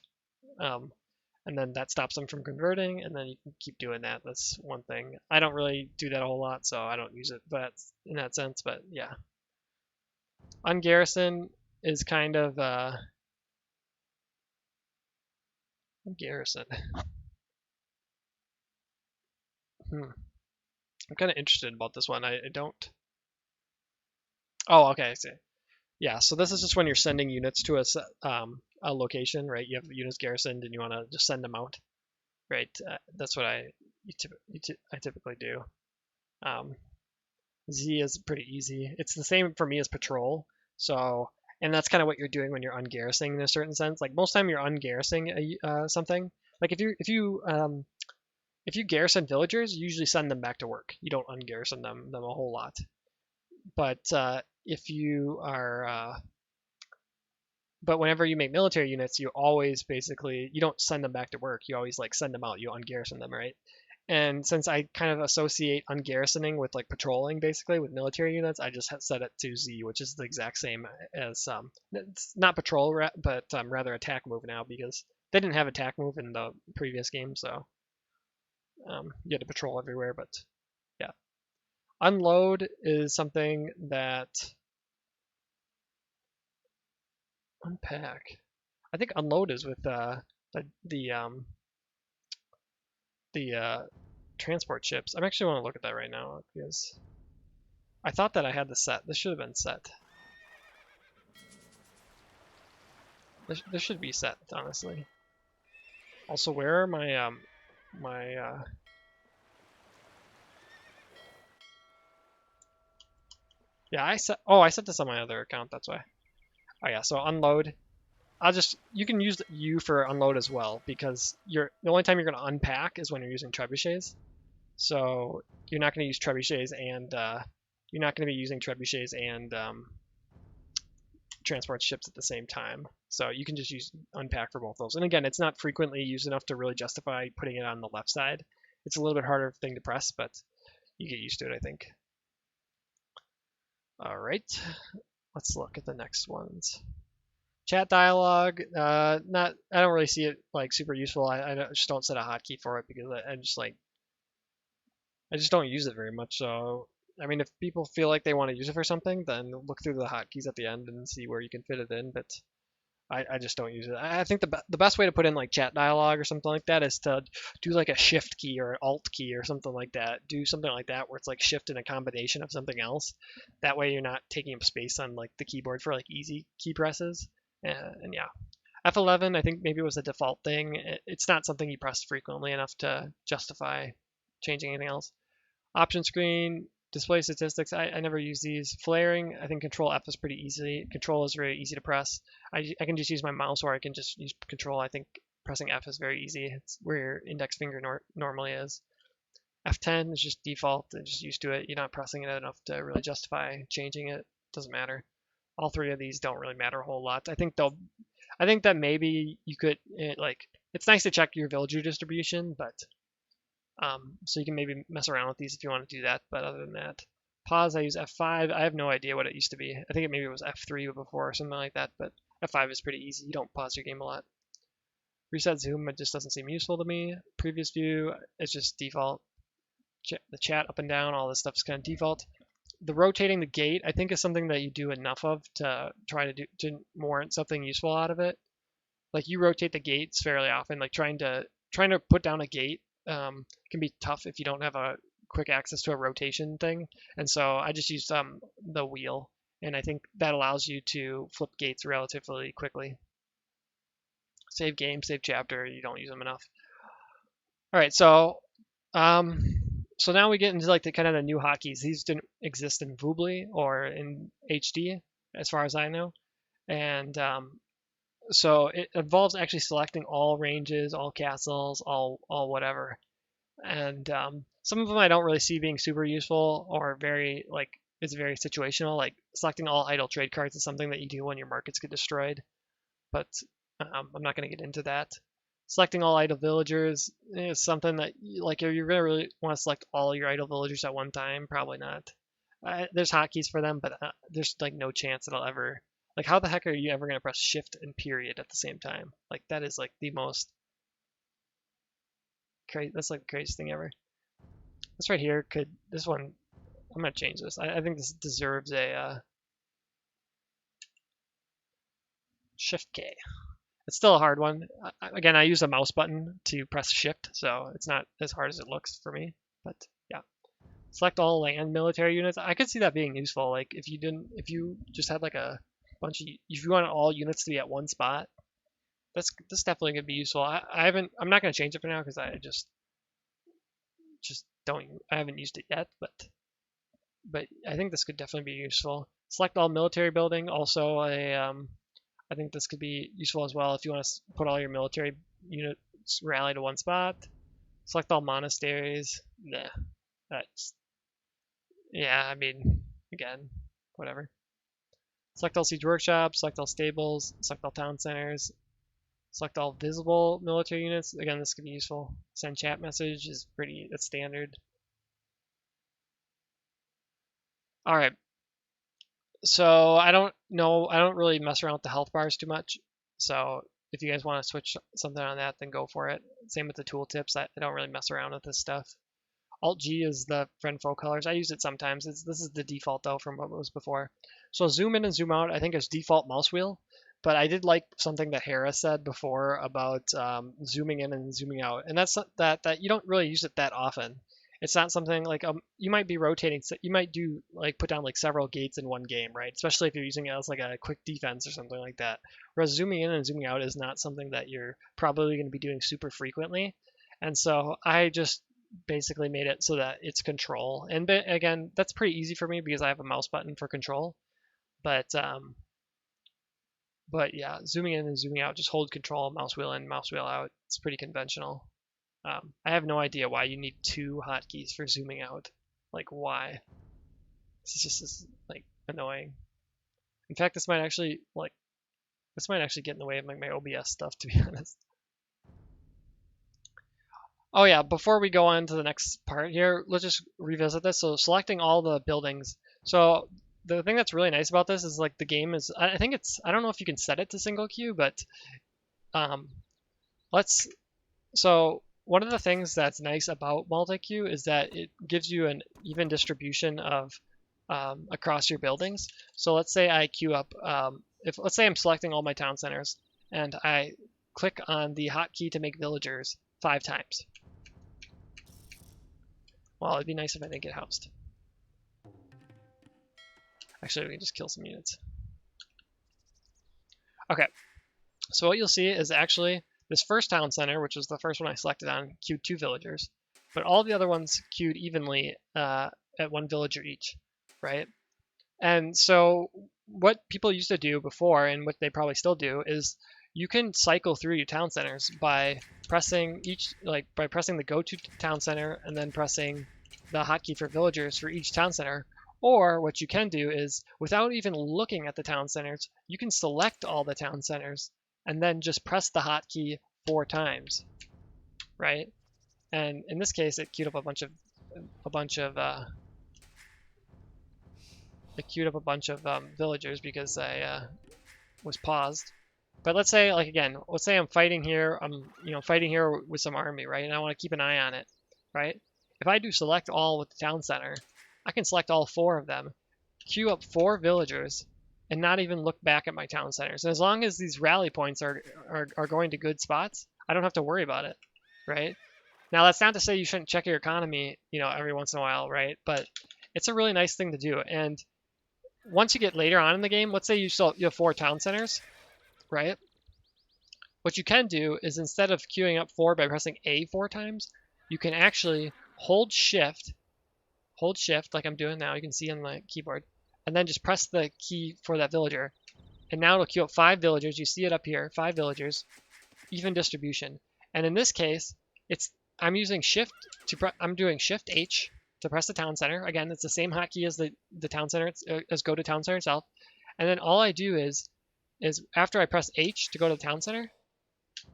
And then that stops them from converting, and then you can keep doing that. That's one thing. I don't really do that a whole lot, so I don't use it, but in that sense. But yeah, ungarrison is kind of ungarrison. I'm kind of interested about this one. I don't. Oh, okay, I see. Yeah, so this is just when you're sending units to a location, right? You have units garrisoned, and you want to just send them out, right? That's what I typically do. Z is pretty easy. It's the same for me as patrol. So, and that's kind of what you're doing when you're ungarrisoning in a certain sense. Like most time you're ungarrisoning something. Like if you garrison villagers, you usually send them back to work. You don't ungarrison them a whole lot. But if you are but whenever you make military units, you always basically you don't send them back to work. You always like send them out. You ungarrison them, right? And since I kind of associate ungarrisoning with like patrolling basically with military units, I just set it to Z, which is the exact same as it's not patrol, but rather attack move now because they didn't have attack move in the previous game, so you had to patrol everywhere. But yeah, unload is something that unpack. I think unload is with the transport ships. I actually want to look at that right now because I thought that I had the set. This should have been set. This should be set, honestly. Also, where are my yeah, I set this on my other account, that's why. Oh yeah, so unload. You can use U for unload as well because the only time you're going to unpack is when you're using trebuchets. So you're not going to use trebuchets and you're not going to be using trebuchets and transport ships at the same time. So you can just use unpack for both those. And again, it's not frequently used enough to really justify putting it on the left side. It's a little bit harder thing to press, but you get used to it, I think. All right, let's look at the next ones. Chat dialogue, I don't really see it like super useful. I just don't set a hotkey for it because I just don't use it very much. So I mean, if people feel like they want to use it for something, then look through the hotkeys at the end and see where you can fit it in. But I just don't use it. I think the best way to put in like chat dialogue or something like that is to do like a shift key or an alt key or something like that. Do something like that where it's like shift in a combination of something else. That way you're not taking up space on like the keyboard for like easy key presses. And yeah, F11 I think maybe was a default thing. It's not something you press frequently enough to justify changing anything else. Option screen, display statistics, I never use these. Flaring, I think Control F is pretty easy. Control is very easy to press. I can just use my mouse or I can just use Control. I think pressing F is very easy. It's where your index finger normally is. F10 is just default. I'm just used to it. You're not pressing it enough to really justify changing it. Doesn't matter. All three of these don't really matter a whole lot. I think that maybe you could it's nice to check your villager distribution, but so you can maybe mess around with these if you want to do that. But other than that, pause, I use F5. I have no idea what it used to be. I think maybe it was F3 before or something like that, but F5 is pretty easy. You don't pause your game a lot. Reset zoom, it just doesn't seem useful to me. Previous view, it's just default. The chat up and down, all this stuff is kind of default. The rotating the gate, I think, is something that you do enough of to try to warrant something useful out of it. Like you rotate the gates fairly often. Like trying to put down a gate can be tough if you don't have a quick access to a rotation thing. And so I just use the wheel, and I think that allows you to flip gates relatively quickly. Save game, save chapter. You don't use them enough. All right, so now we get into like the kind of the new hotkeys. These didn't exist in Voobly or in HD, as far as I know. And So it involves actually selecting all ranges, all castles, all whatever. And some of them I don't really see being super useful or very like it's very situational. Like selecting all idle trade cards is something that you do when your markets get destroyed, but I'm not going to get into that. Selecting all idle villagers is something that like if you're gonna really want to select all your idle villagers at one time, probably not. There's hotkeys for them, but there's like no chance that I'll ever like how the heck are you ever gonna press shift and period at the same time? Like that is like the most crazy. That's like the craziest thing ever. This right here could this one. I'm gonna change this. I think this deserves a shift K. It's still a hard one. Again, I use a mouse button to press shift, so it's not as hard as it looks for me. But yeah, select all land military units. I could see that being useful. Like if you just had like a bunch of, if you want all units to be at one spot, that's definitely gonna be useful. I'm not gonna change it for now because I just don't, I haven't used it yet, but I think this could definitely be useful. Select all military building. Also, I think this could be useful as well if you want to put all your military units rally to one spot. Select all monasteries. Nah, that's yeah. I mean, again, whatever. Select all siege workshops. Select all stables. Select all town centers. Select all visible military units. Again, this could be useful. Send chat message is that's standard. All right. So I don't know. I don't really mess around with the health bars too much. So if you guys want to switch something on that, then go for it. Same with the tooltips. I don't really mess around with this stuff. Alt G is the friend foe colors. I use it sometimes. This is the default though from what was before. So zoom in and zoom out, I think is default mouse wheel. But I did like something that Hera said before about zooming in and zooming out, and that's that you don't really use it that often. It's not something like you might be rotating. You might do like put down like several gates in one game, right? Especially if you're using it as like a quick defense or something like that. Whereas zooming in and zooming out is not something that you're probably going to be doing super frequently. And so I just basically made it so that it's control. And again, that's pretty easy for me because I have a mouse button for control. But yeah, zooming in and zooming out, just hold control, mouse wheel in, mouse wheel out. It's pretty conventional. I have no idea why you need two hotkeys for zooming out. Like why? This is like annoying. In fact, this might actually get in the way of my OBS stuff, to be honest. Oh yeah, before we go on to the next part here, let's just revisit this. So selecting all the buildings. So the thing that's really nice about this is like the game is, I think it's, I don't know if you can set it to single queue, but um, so one of the things that's nice about multi-queue is that it gives you an even distribution of across your buildings. So let's say I queue up, let's say I'm selecting all my town centers and I click on the hotkey to make villagers 5 times. Well, it'd be nice if I didn't get housed. Actually, we can just kill some units. Okay, so what you'll see is actually this first town center, which was the first one I selected on, queued 2 villagers, but all the other ones queued evenly at 1 villager each, right? And so what people used to do before, and what they probably still do, is you can cycle through your town centers by pressing the go to town center and then pressing the hotkey for villagers for each town center. Or what you can do is, without even looking at the town centers, you can select all the town centers and then just press the hotkey 4 times, right? And in this case, it queued up a bunch of villagers because I was paused. But let's say, like again, let's say I'm fighting here. I'm fighting here with some army, right? And I want to keep an eye on it, right? If I do select all with the town center, I can select all 4 of them, queue up 4 villagers, and not even look back at my town centers. And as long as these rally points are going to good spots, I don't have to worry about it, right? Now that's not to say you shouldn't check your economy, every once in a while, right? But it's a really nice thing to do. And once you get later on in the game, let's say you have 4 town centers, right? What you can do is instead of queuing up 4 by pressing A 4 times, you can actually hold shift like I'm doing now, you can see on the keyboard, and then just press the key for that villager, and now it'll queue up 5 villagers. You see it up here, 5 villagers, even distribution. And in this case, I'm using I'm doing Shift H to press the town center. Again, it's the same hotkey as the town center, as go to town center itself. And then all I do is after I press H to go to the town center,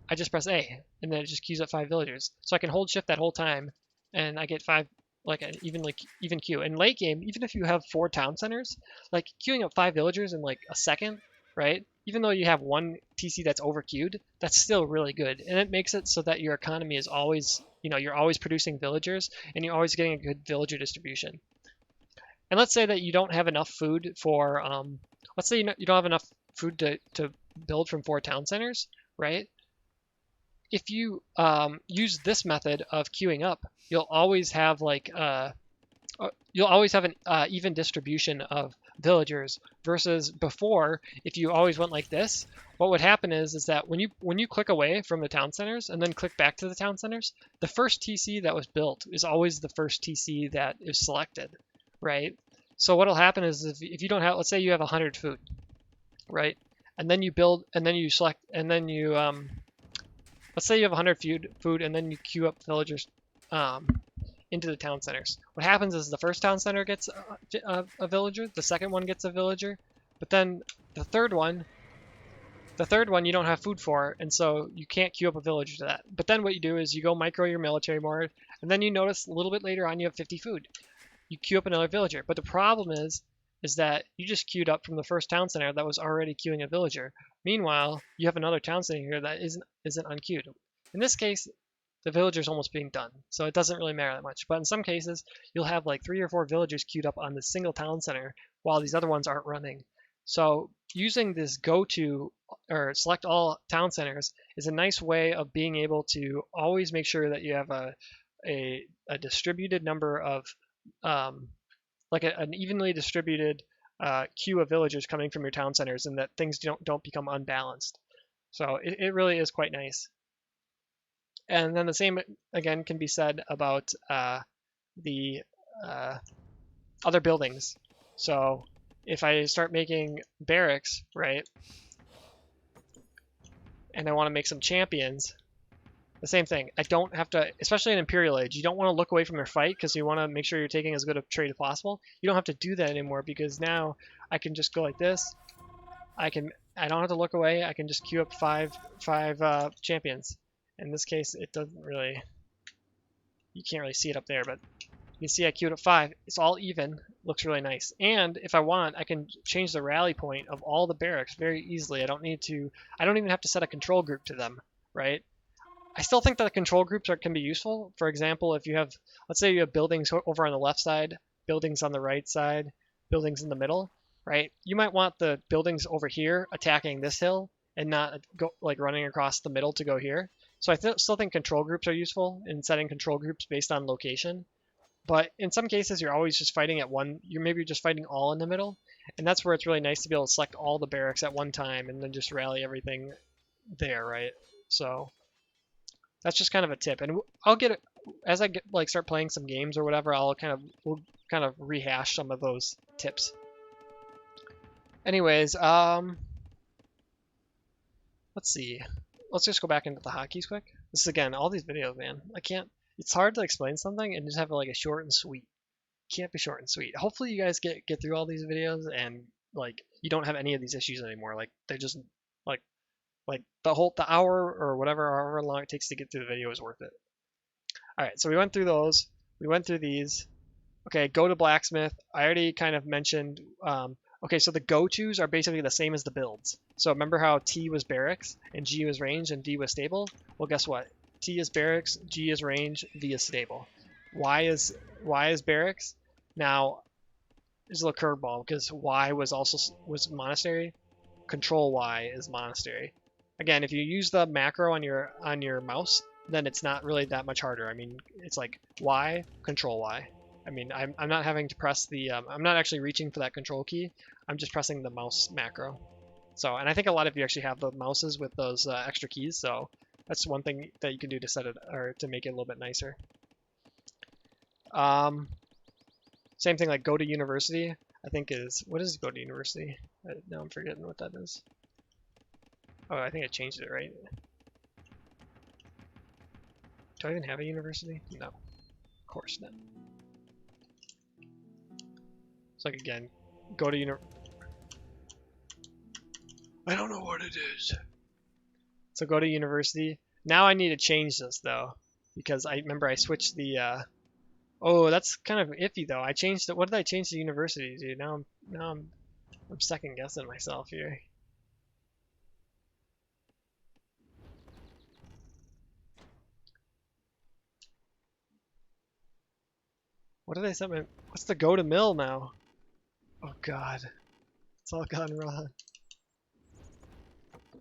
I just press A, and then it just queues up 5 villagers. So I can hold Shift that whole time, and I get 5, like an even queue. In late game, even if you have 4 town centers, like queuing up 5 villagers in like a second, right? Even though you have one TC that's over queued, that's still really good, and it makes it so that your economy is always, you're always producing villagers, and you're always getting a good villager distribution. And let's say that you don't have enough food for, let's say you don't have enough food to build from 4 town centers, right? If you use this method of queuing up, you'll always have an even distribution of villagers, versus before, if you always went like this, what would happen is that when you click away from the town centers and then click back to the town centers, the first TC that was built is always the first TC that is selected, right? So what'll happen is if you don't have, let's say you have 100 food, right? And then you build, and then you select, and then you let's say you have 100 food, and then you queue up villagers into the town centers. What happens is the first town center gets a villager, the second one gets a villager, but then the third one you don't have food for, and so you can't queue up a villager to that. But then what you do is you go micro your military more, and then you notice a little bit later on you have 50 food. You queue up another villager, but the problem is that you just queued up from the first town center that was already queuing a villager. Meanwhile, you have another town center here that isn't unqueued. In this case, the villager's almost being done, so it doesn't really matter that much. But in some cases, you'll have like 3 or 4 villagers queued up on this single town center while these other ones aren't running. So using this go to or select all town centers is a nice way of being able to always make sure that you have a distributed number of like an evenly distributed queue of villagers coming from your town centers, and that things don't become unbalanced. So it really is quite nice. And then the same again can be said about the other buildings. So if I start making barracks, right, and I want to make some champions, the same thing. I don't have to, especially in Imperial Age, you don't want to look away from your fight because you want to make sure you're taking as good a trade as possible. You don't have to do that anymore because now I can just go like this. I don't have to look away. I can just queue up five champions. In this case, it doesn't really, you can't really see it up there, but you can see I queued up 5. It's all even. Looks really nice. And if I want, I can change the rally point of all the barracks very easily. I don't even have to set a control group to them, right? I still think that the control groups can be useful. For example, if you have, let's say you have buildings over on the left side, buildings on the right side, buildings in the middle, right? You might want the buildings over here attacking this hill and not go like running across the middle to go here. So I still think control groups are useful in setting control groups based on location. But in some cases, you're always just fighting at one. Maybe just fighting all in the middle, and that's where it's really nice to be able to select all the barracks at one time and then just rally everything there, right? So that's just kind of a tip, and I'll get it as I start playing some games or whatever. We'll kind of rehash some of those tips. Anyways, let's see. Let's just go back into the hotkeys quick. This is again all these videos, man. I can't. It's hard to explain something and just have like a short and sweet. Can't be short and sweet. Hopefully you guys get through all these videos and like you don't have any of these issues anymore. Like they're just like the hour or whatever, however long it takes to get through the video is worth it. All right, so we went through those. We went through these. Okay, go to blacksmith. I already kind of mentioned. Okay, so the go-tos are basically the same as the builds. So remember how T was barracks and G was range and D was stable? Well, guess what? T is barracks, G is range, V is stable. Y is barracks. Now, there's a little curveball because Y was monastery. Control Y is monastery. Again, if you use the macro on your mouse, then it's not really that much harder. I mean, it's like Y, Control Y. I mean, I'm not having to press the, I'm not actually reaching for that control key. I'm just pressing the mouse macro. So, and I think a lot of you actually have the mouses with those extra keys. So that's one thing that you can do to set it or to make it a little bit nicer. Same thing like go to university. I think is, what is go to university? Now I'm forgetting what that is. Oh, I think I changed it, right? Do I even have a university? No, of course not. It's like, again, go to I don't know what it is. So go to university. Now I need to change this though, because I remember I switched the. Oh, that's kind of iffy though. I changed it. What did I change the university to? Now I'm second guessing myself here. What did I set my? What's the go to mill now? Oh God, it's all gone wrong.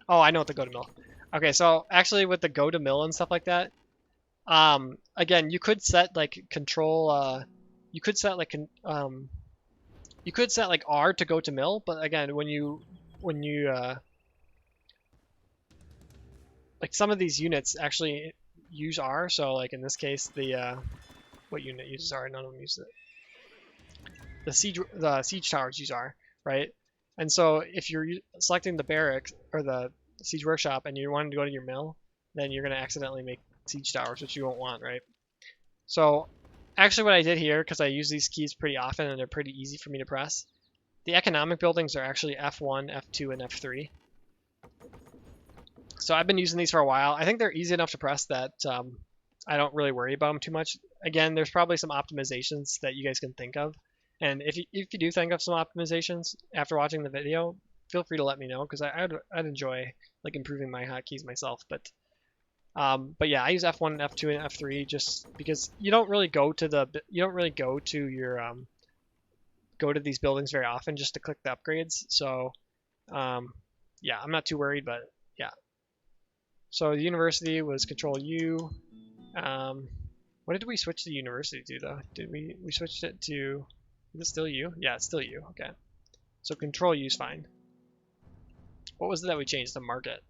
Oh, I know what the go to mill. Okay, so actually with the go to mill and stuff like that, again, you could set like control. You could set like you could set like R to go to mill, but again, when you like some of these units actually use R. So like in this case, the what unit uses R? None of them use it. The siege towers use R, right? And so if you're selecting the barracks or the siege workshop and you're wanting to go to your mill, then you're going to accidentally make siege towers, which you won't want, right? So actually what I did here, because I use these keys pretty often and they're pretty easy for me to press, the economic buildings are actually F1, F2, and F3. So I've been using these for a while. I think they're easy enough to press that I don't really worry about them too much. Again, there's probably some optimizations that you guys can think of. And if you do think of some optimizations after watching the video, feel free to let me know because I'd enjoy like improving my hotkeys myself. But yeah, I use F1 and F2 and F3 just because you don't really go to your go to these buildings very often just to click the upgrades. So yeah, I'm not too worried, but yeah. So the university was Control U. What did we switch the university to though? Did we switched it to? Is it still U? Yeah, it's still U. Okay. So Control U is fine. What was it that we changed? The market.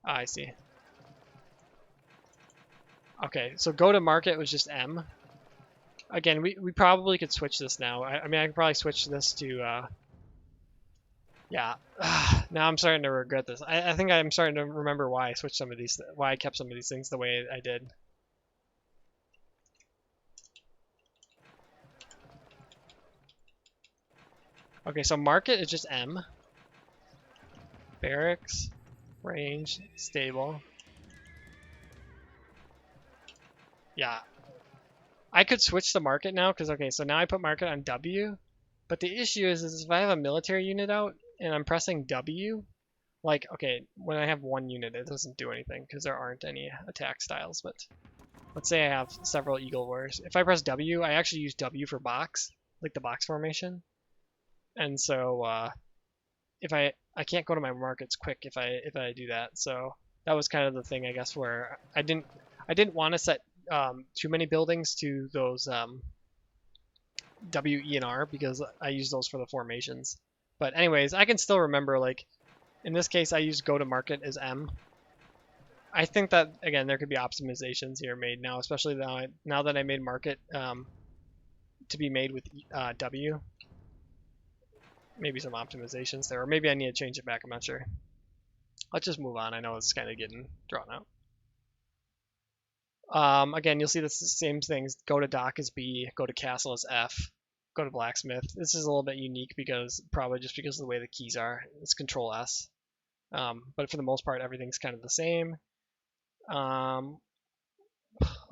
Ah, I see. Okay, so go to market was just M. Again, we probably could switch this now. I mean, I could probably switch this to, yeah. Now I'm starting to regret this. I think I'm starting to remember why I switched some of these, why I kept some of these things the way I did. Okay, so market is just M. Barracks, range, stable. Yeah. I could switch the market now because, okay, so now I put market on W. But the issue is if I have a military unit out and I'm pressing W, like, okay, when I have one unit, it doesn't do anything because there aren't any attack styles. But let's say I have several Eagle Wars. If I press W, I actually use W for box, like the box formation. And so if I can't go to my markets quick if I do that. So that was kind of the thing, I guess, where I didn't want to set too many buildings to those W, E, and R because I use those for the formations. But anyways, I can still remember, like, in this case, I use go to market as M. I think that, again, there could be optimizations here made now, especially now that I made market to be made with W. Maybe some optimizations there, or maybe I need to change it back, I'm not sure. Let's just move on. I know it's kind of getting drawn out. Again, you'll see the same things. Go to dock as B, go to castle as F, go to blacksmith. This is a little bit unique because probably just because of the way the keys are. It's Control S. But for the most part, everything's kind of the same.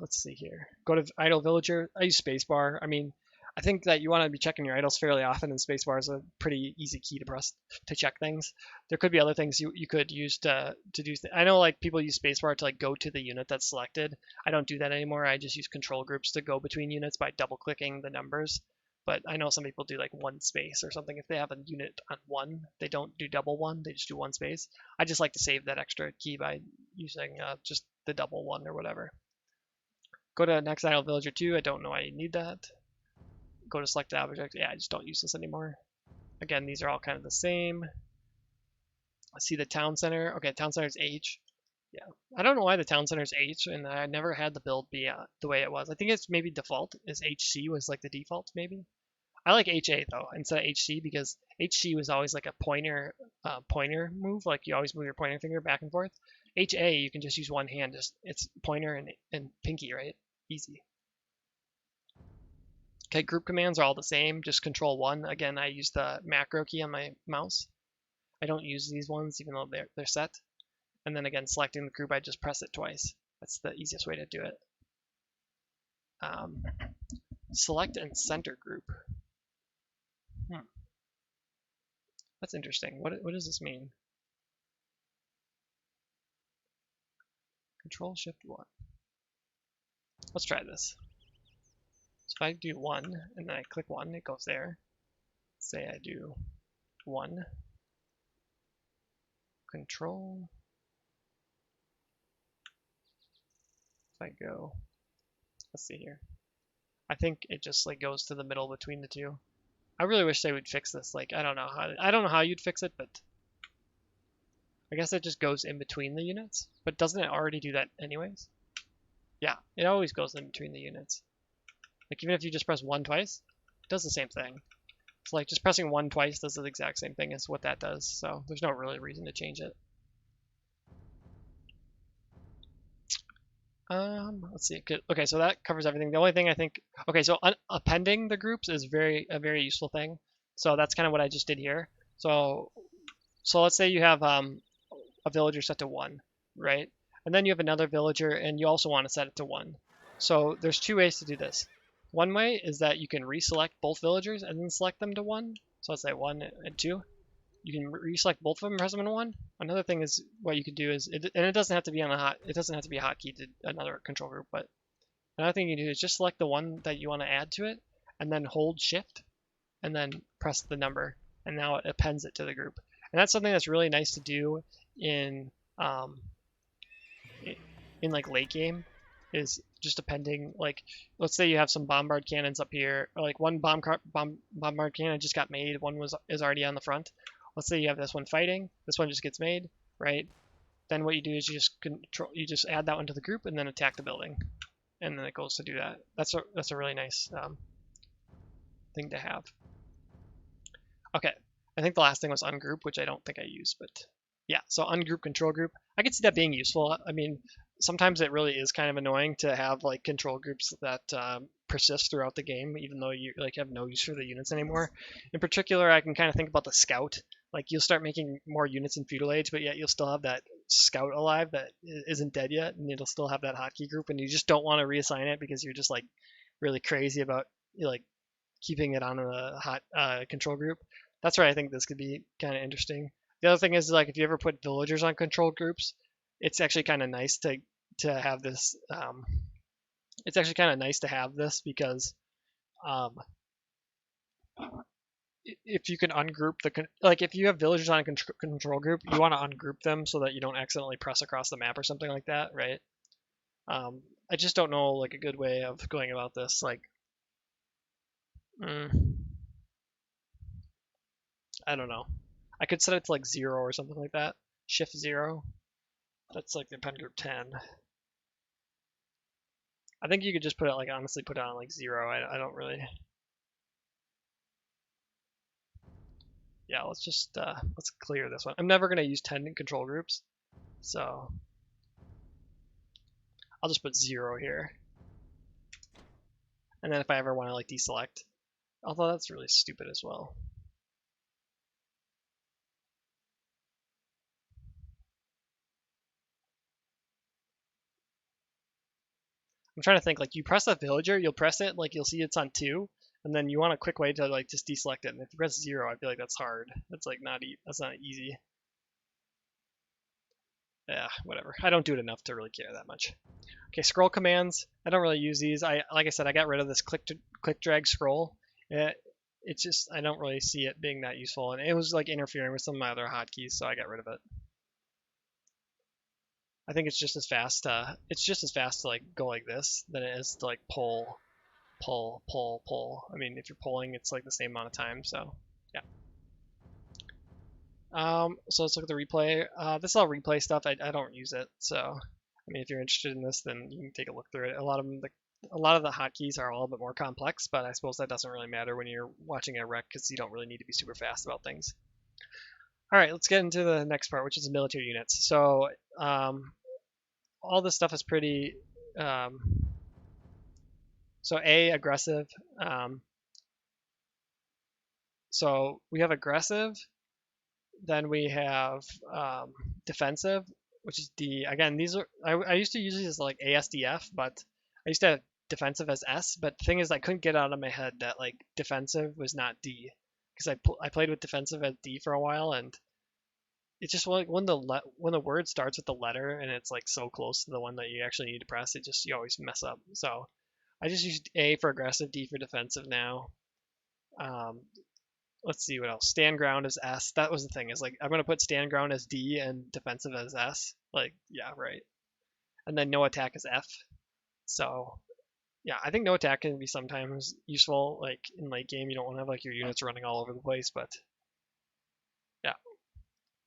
Let's see here. Go to idle villager. I use spacebar. I mean, I think that you want to be checking your idols fairly often, and spacebar is a pretty easy key to press to check things. There could be other things you could use to do. I know like people use spacebar to like go to the unit that's selected. I don't do that anymore. I just use control groups to go between units by double clicking the numbers. But I know some people do like one space or something. If they have a unit on one, they don't do double one. They just do one space. I just like to save that extra key by using just the double one or whatever. Go to next idle villager 2. I don't know why you need that. Go to select object. Yeah, I just don't use this anymore. Again, these are all kind of the same. I see the town center. Okay, town center is H. Yeah, I don't know why the town center is H, and I never had the build be the way it was. I think it's maybe default is HC was like the default maybe. I like HA though instead of HC because HC was always like a pointer move. Like you always move your pointer finger back and forth. HA you can just use one hand. Just it's pointer and pinky, right? Easy. Okay, group commands are all the same. Just control one. Again, I use the macro key on my mouse. I don't use these ones even though they're set. And then again, selecting the group, I just press it twice. That's the easiest way to do it. Select and center group. That's interesting. What does this mean? Control Shift 1. Let's try this. So if I do 1 and then I click 1, it goes there. Say I do 1. Control. If I go, let's see here. I think it just like goes to the middle between the two. I really wish they would fix this. Like I don't know how you'd fix it, but I guess it just goes in between the units. But doesn't it already do that anyways? Yeah, it always goes in between the units. Like even if you just press 1 twice, it does the same thing. It's like just pressing 1 twice does the exact same thing as what that does. So there's no really reason to change it. Let's see. Okay, so that covers everything. The only thing I think, okay, so appending the groups is a very useful thing. So that's kind of what I just did here. So let's say you have a villager set to 1, right? And then you have another villager and you also want to set it to 1. So there's 2 ways to do this. One way is that you can reselect both villagers and then select them to 1. So let's say 1 and 2. You can reselect both of them and press them in 1. Another thing is what you could do is, and it doesn't have to be on it doesn't have to be a hotkey to another control group, but another thing you can do is just select the one that you want to add to it and then hold shift and then press the number and now it appends it to the group. And that's something that's really nice to do in like late game, is just appending. Like let's say you have some bombard cannons up here, or like one bombard cannon just got made, one is already on the front. Let's say you have this one fighting, this one just gets made, right? Then what you do is you just add that one to the group and then attack the building, and then it goes to do that. That's a really nice thing to have. Okay, I think the last thing was ungroup, which I don't think I used, but yeah. So ungroup control group, I could see that being useful. I mean, sometimes it really is kind of annoying to have like control groups that persist throughout the game, even though you like have no use for the units anymore. In particular, I can kind of think about the scout. Like you'll start making more units in feudal age, but yet you'll still have that scout alive that isn't dead yet, and it'll still have that hotkey group, and you just don't want to reassign it because you're just like really crazy about like keeping it on a hot control group. That's where I think this could be kind of interesting. The other thing is like if you ever put villagers on control groups, it's actually kind of nice to have this. It's actually kind of nice to have this because if you can ungroup like if you have villagers on a control group, you want to ungroup them so that you don't accidentally press across the map or something like that, right? I just don't know like a good way of going about this. Like, I don't know. I could set it to like 0 or something like that. Shift 0. That's like the append group 10. I think you could just put it like honestly put it on like 0. I don't really. Yeah, let's clear this one. I'm never gonna use 10 control groups, so I'll just put 0 here. And then if I ever want to like deselect, although that's really stupid as well. I'm trying to think, like you press a villager, you'll press it, like you'll see it's on 2, and then you want a quick way to like just deselect it. And if you press 0, I feel like that's hard. That's like that's not easy. Yeah, whatever. I don't do it enough to really care that much. Okay, scroll commands. I don't really use these. Like I said, I got rid of this click drag scroll. It's just I don't really see it being that useful, and it was like interfering with some of my other hotkeys, so I got rid of it. I think it's just as fast to like go like this than it is to like pull. I mean, if you're pulling, it's like the same amount of time. So yeah. So let's look at the replay. This is all replay stuff. I don't use it. So I mean, if you're interested in this, then you can take a look through it. A lot of them, a lot of the hotkeys are a little bit more complex, but I suppose that doesn't really matter when you're watching a rec because you don't really need to be super fast about things. All right, let's get into the next part, which is the military units. So all this stuff is pretty. Um, so aggressive. So we have aggressive, then we have defensive, which is D. Again, these are I used to use these as like ASDF, but I used to have defensive as S. But the thing is, I couldn't get out of my head that like defensive was not D, because I played with defensive as D for a while, and it's just like when the word starts with the letter and it's like so close to the one that you actually need to press, you always mess up. So I just used A for aggressive, D for defensive now. Um, let's see what else. Stand ground is S. That was the thing. Is like I'm gonna put stand ground as D and defensive as S. Like yeah, right. And then no attack is F. So yeah, I think no attack can be sometimes useful. Like in late game, you don't want to have like your units running all over the place. But yeah,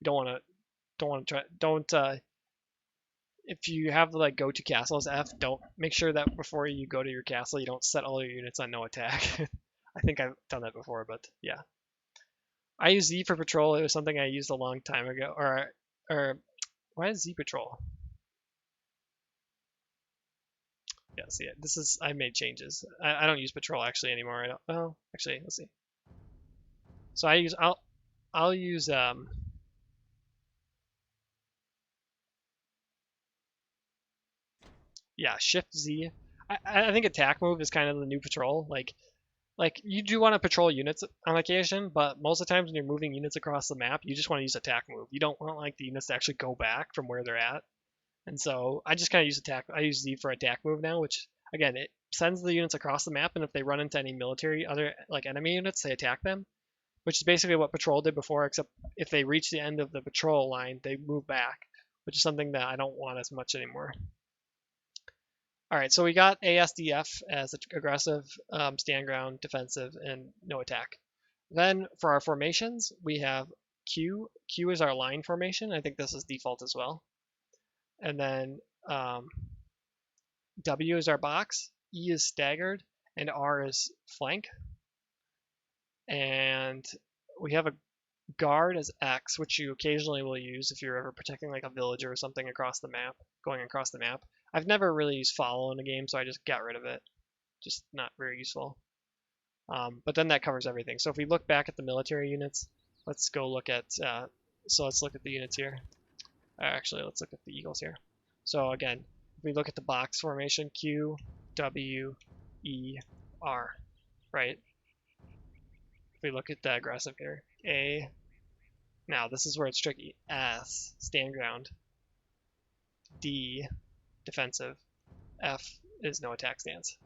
you don't want to try don't if you have like go to castle as F, don't make sure that before you go to your castle, you don't set all your units on no attack. I think I've done that before, but yeah. I use Z for patrol. It was something I used a long time ago. Or why is Z patrol? Yeah, see it. This is I made changes. I don't use patrol actually anymore. I don't. Oh, actually, let's see. So I'll use yeah, Shift Z. I think attack move is kind of the new patrol. Like you do want to patrol units on occasion, but most of the times when you're moving units across the map, you just want to use attack move. You don't want like the units to actually go back from where they're at. And so I just kind of use attack. I use Z for attack move now, which again it sends the units across the map, and if they run into any military other like enemy units, they attack them, which is basically what patrol did before, except if they reach the end of the patrol line, they move back, which is something that I don't want as much anymore. All right, so we got ASDF as aggressive, stand ground, defensive, and no attack. Then for our formations, we have Q. Q is our line formation. I think this is default as well. And then W is our box, E is staggered, and R is flank. And we have a guard as X, which you occasionally will use if you're ever protecting like a villager or something across the map, going across the map. I've never really used follow in a game, so I just got rid of it. Just not very useful. But then that covers everything. So if we look back at the military units, let's go look at, so let's look at the units here. Actually, let's look at the eagles here. So again, if we look at the box formation, Q, W, E, R, right? If we look at the aggressive here, A, now this is where it's tricky, S, stand ground, D, defensive, F is no attack stance.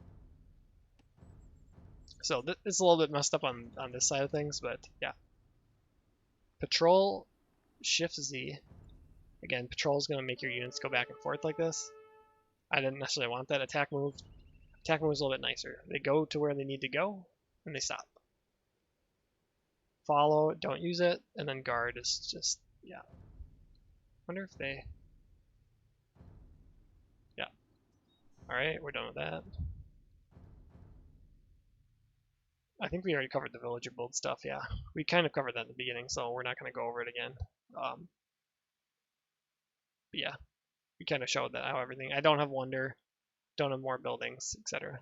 So it's a little bit messed up on this side of things, but yeah. Patrol, Shift Z. Again, patrol is going to make your units go back and forth like this. I didn't necessarily want that. Attack move is a little bit nicer. They go to where they need to go, and they stop. Follow, don't use it, and then guard is just, yeah. Wonder if they, yeah. All right, we're done with that. I think we already covered the villager build stuff, yeah. We kind of covered that in the beginning, so we're not going to go over it again. But yeah, we kind of showed that how everything, I don't have wonder, don't have more buildings, etc.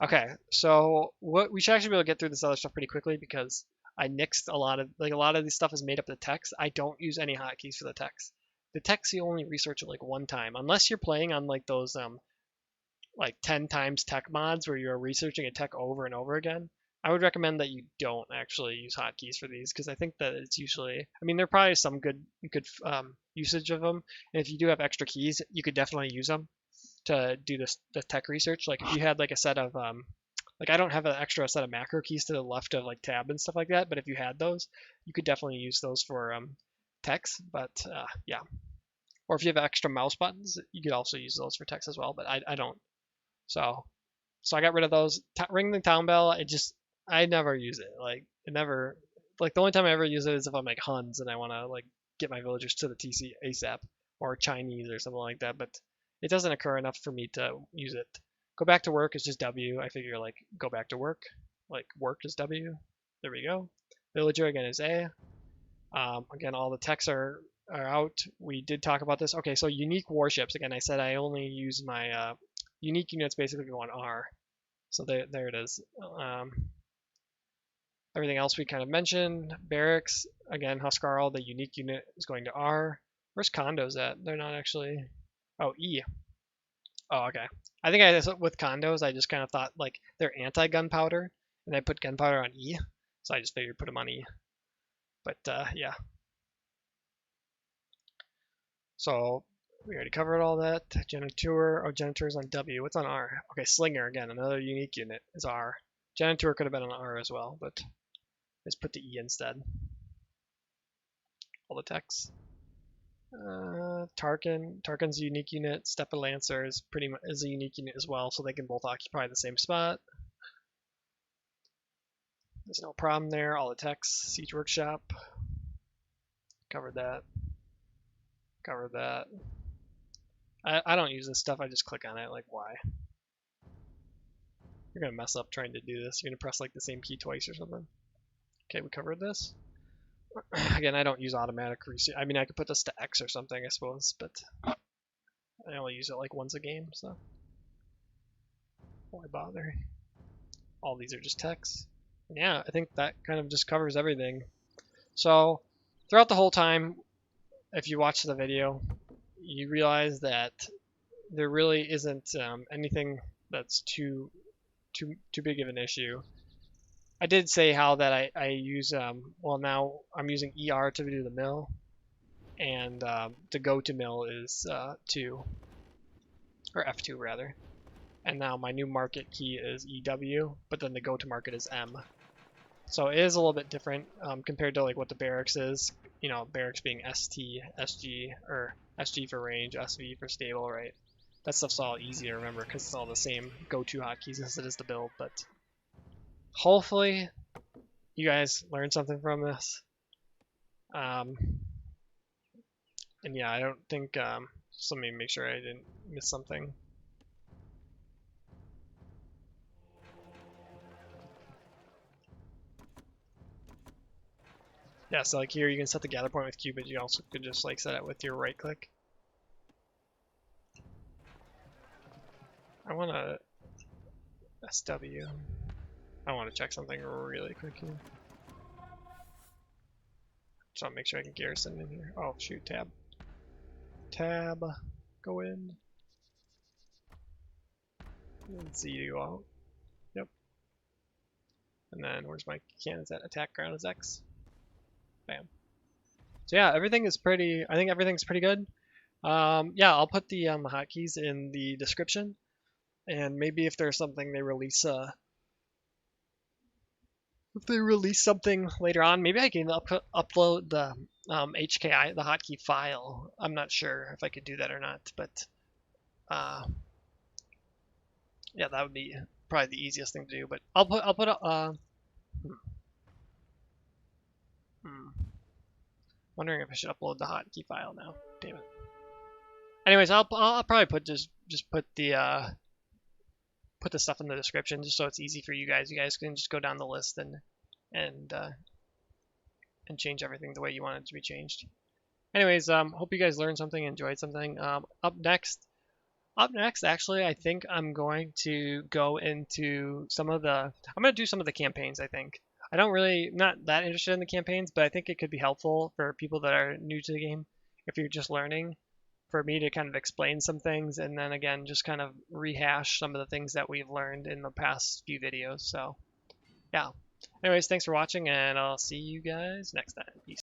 Okay, so we should actually be able to get through this other stuff pretty quickly because I nixed a lot of this stuff is made up of text. I don't use any hotkeys for the text. The text you only research it like one time, unless you're playing on like those like 10 times tech mods where you're researching a tech over and over again. I would recommend that you don't actually use hotkeys for these because I think that it's usually, I mean, there are probably some good usage of them, and if you do have extra keys, you could definitely use them to do the tech research. Like if you had like a set of like I don't have an extra set of macro keys to the left of like tab and stuff like that, but if you had those, you could definitely use those for text. But yeah, or if you have extra mouse buttons, you could also use those for text as well. But I don't. So I got rid of those. Ring the town bell. I never use it. Like it never. Like the only time I ever use it is if I'm like Huns and I want to like get my villagers to the TC ASAP or Chinese or something like that. But it doesn't occur enough for me to use it. Go back to work is just W. I figure like go back to work, like work is W. There we go. Villager again is A. Again, all the texts are out. We did talk about this. Okay, so unique warships. Again, I said I only use my unique units basically go on R. So there it is. Everything else we kind of mentioned. Barracks, again, Huskarl, the unique unit is going to R. Where's condos at? They're not actually... Oh, E. Oh, okay. I think with condos, I just kind of thought like they're anti-gunpowder, and I put gunpowder on E, so I just figured put them on E. But yeah. So we already covered all that. Genitor, oh, Genitor's on W. What's on R? Okay, Slinger, again, another unique unit is R. Genitor could have been on R as well, but let's put the E instead. All the text. Tarkin's a unique unit. Steppe Lancer is a unique unit as well, so they can both occupy the same spot. There's no problem there. All the text. Siege Workshop. Covered that. Covered that. I don't use this stuff. I just click on it. Like, why? You're gonna mess up trying to do this. You're gonna press like the same key twice or something. Okay, we covered this. Again, I don't use automatic research. I mean, I could put this to X or something, I suppose, but I only use it like once a game, so why bother? All these are just text. And yeah, I think that kind of just covers everything. So throughout the whole time, if you watch the video, you realize that there really isn't anything that's too big of an issue. I did say how that I use, well, now I'm using ER to do the mill, and the go to mill is 2, or F2 rather. And now my new market key is EW, but then the go to market is M. So it is a little bit different compared to like what the barracks is. You know, barracks being ST, SG, or SG for range, SV for stable, right? That stuff's all easy to remember because it's all the same go-to hotkeys as it is to build, but hopefully you guys learned something from this. And yeah, I don't think, just let me make sure I didn't miss something. Yeah, so like here you can set the gather point with Q, but you also could just like set it with your right click. I want to SW. I want to check something really quick here. Just want to make sure I can garrison in here. Oh shoot, tab. Tab, go in. And Z to go out. Yep. And then where's my cannons at? Attack ground is X. Bam. So yeah, everything is pretty, I think everything's pretty good. Yeah, I'll put the hotkeys in the description. And maybe if there's something they release, if they release something later on, maybe I can upload the HKI, the hotkey file. I'm not sure if I could do that or not, but yeah, that would be probably the easiest thing to do. But I'll put a wondering if I should upload the hotkey file now. Damn it. Anyways, I'll probably put just put the stuff in the description just so it's easy for you guys. You guys can just go down the list and change everything the way you want it to be changed. Anyways, hope you guys learned something, enjoyed something. Up next, actually, I think I'm going to go into I'm going to do some of the campaigns, I think. Not that interested in the campaigns, but I think it could be helpful for people that are new to the game, if you're just learning, for me to kind of explain some things, and then again, just kind of rehash some of the things that we've learned in the past few videos. So, yeah. Anyways, thanks for watching, and I'll see you guys next time. Peace.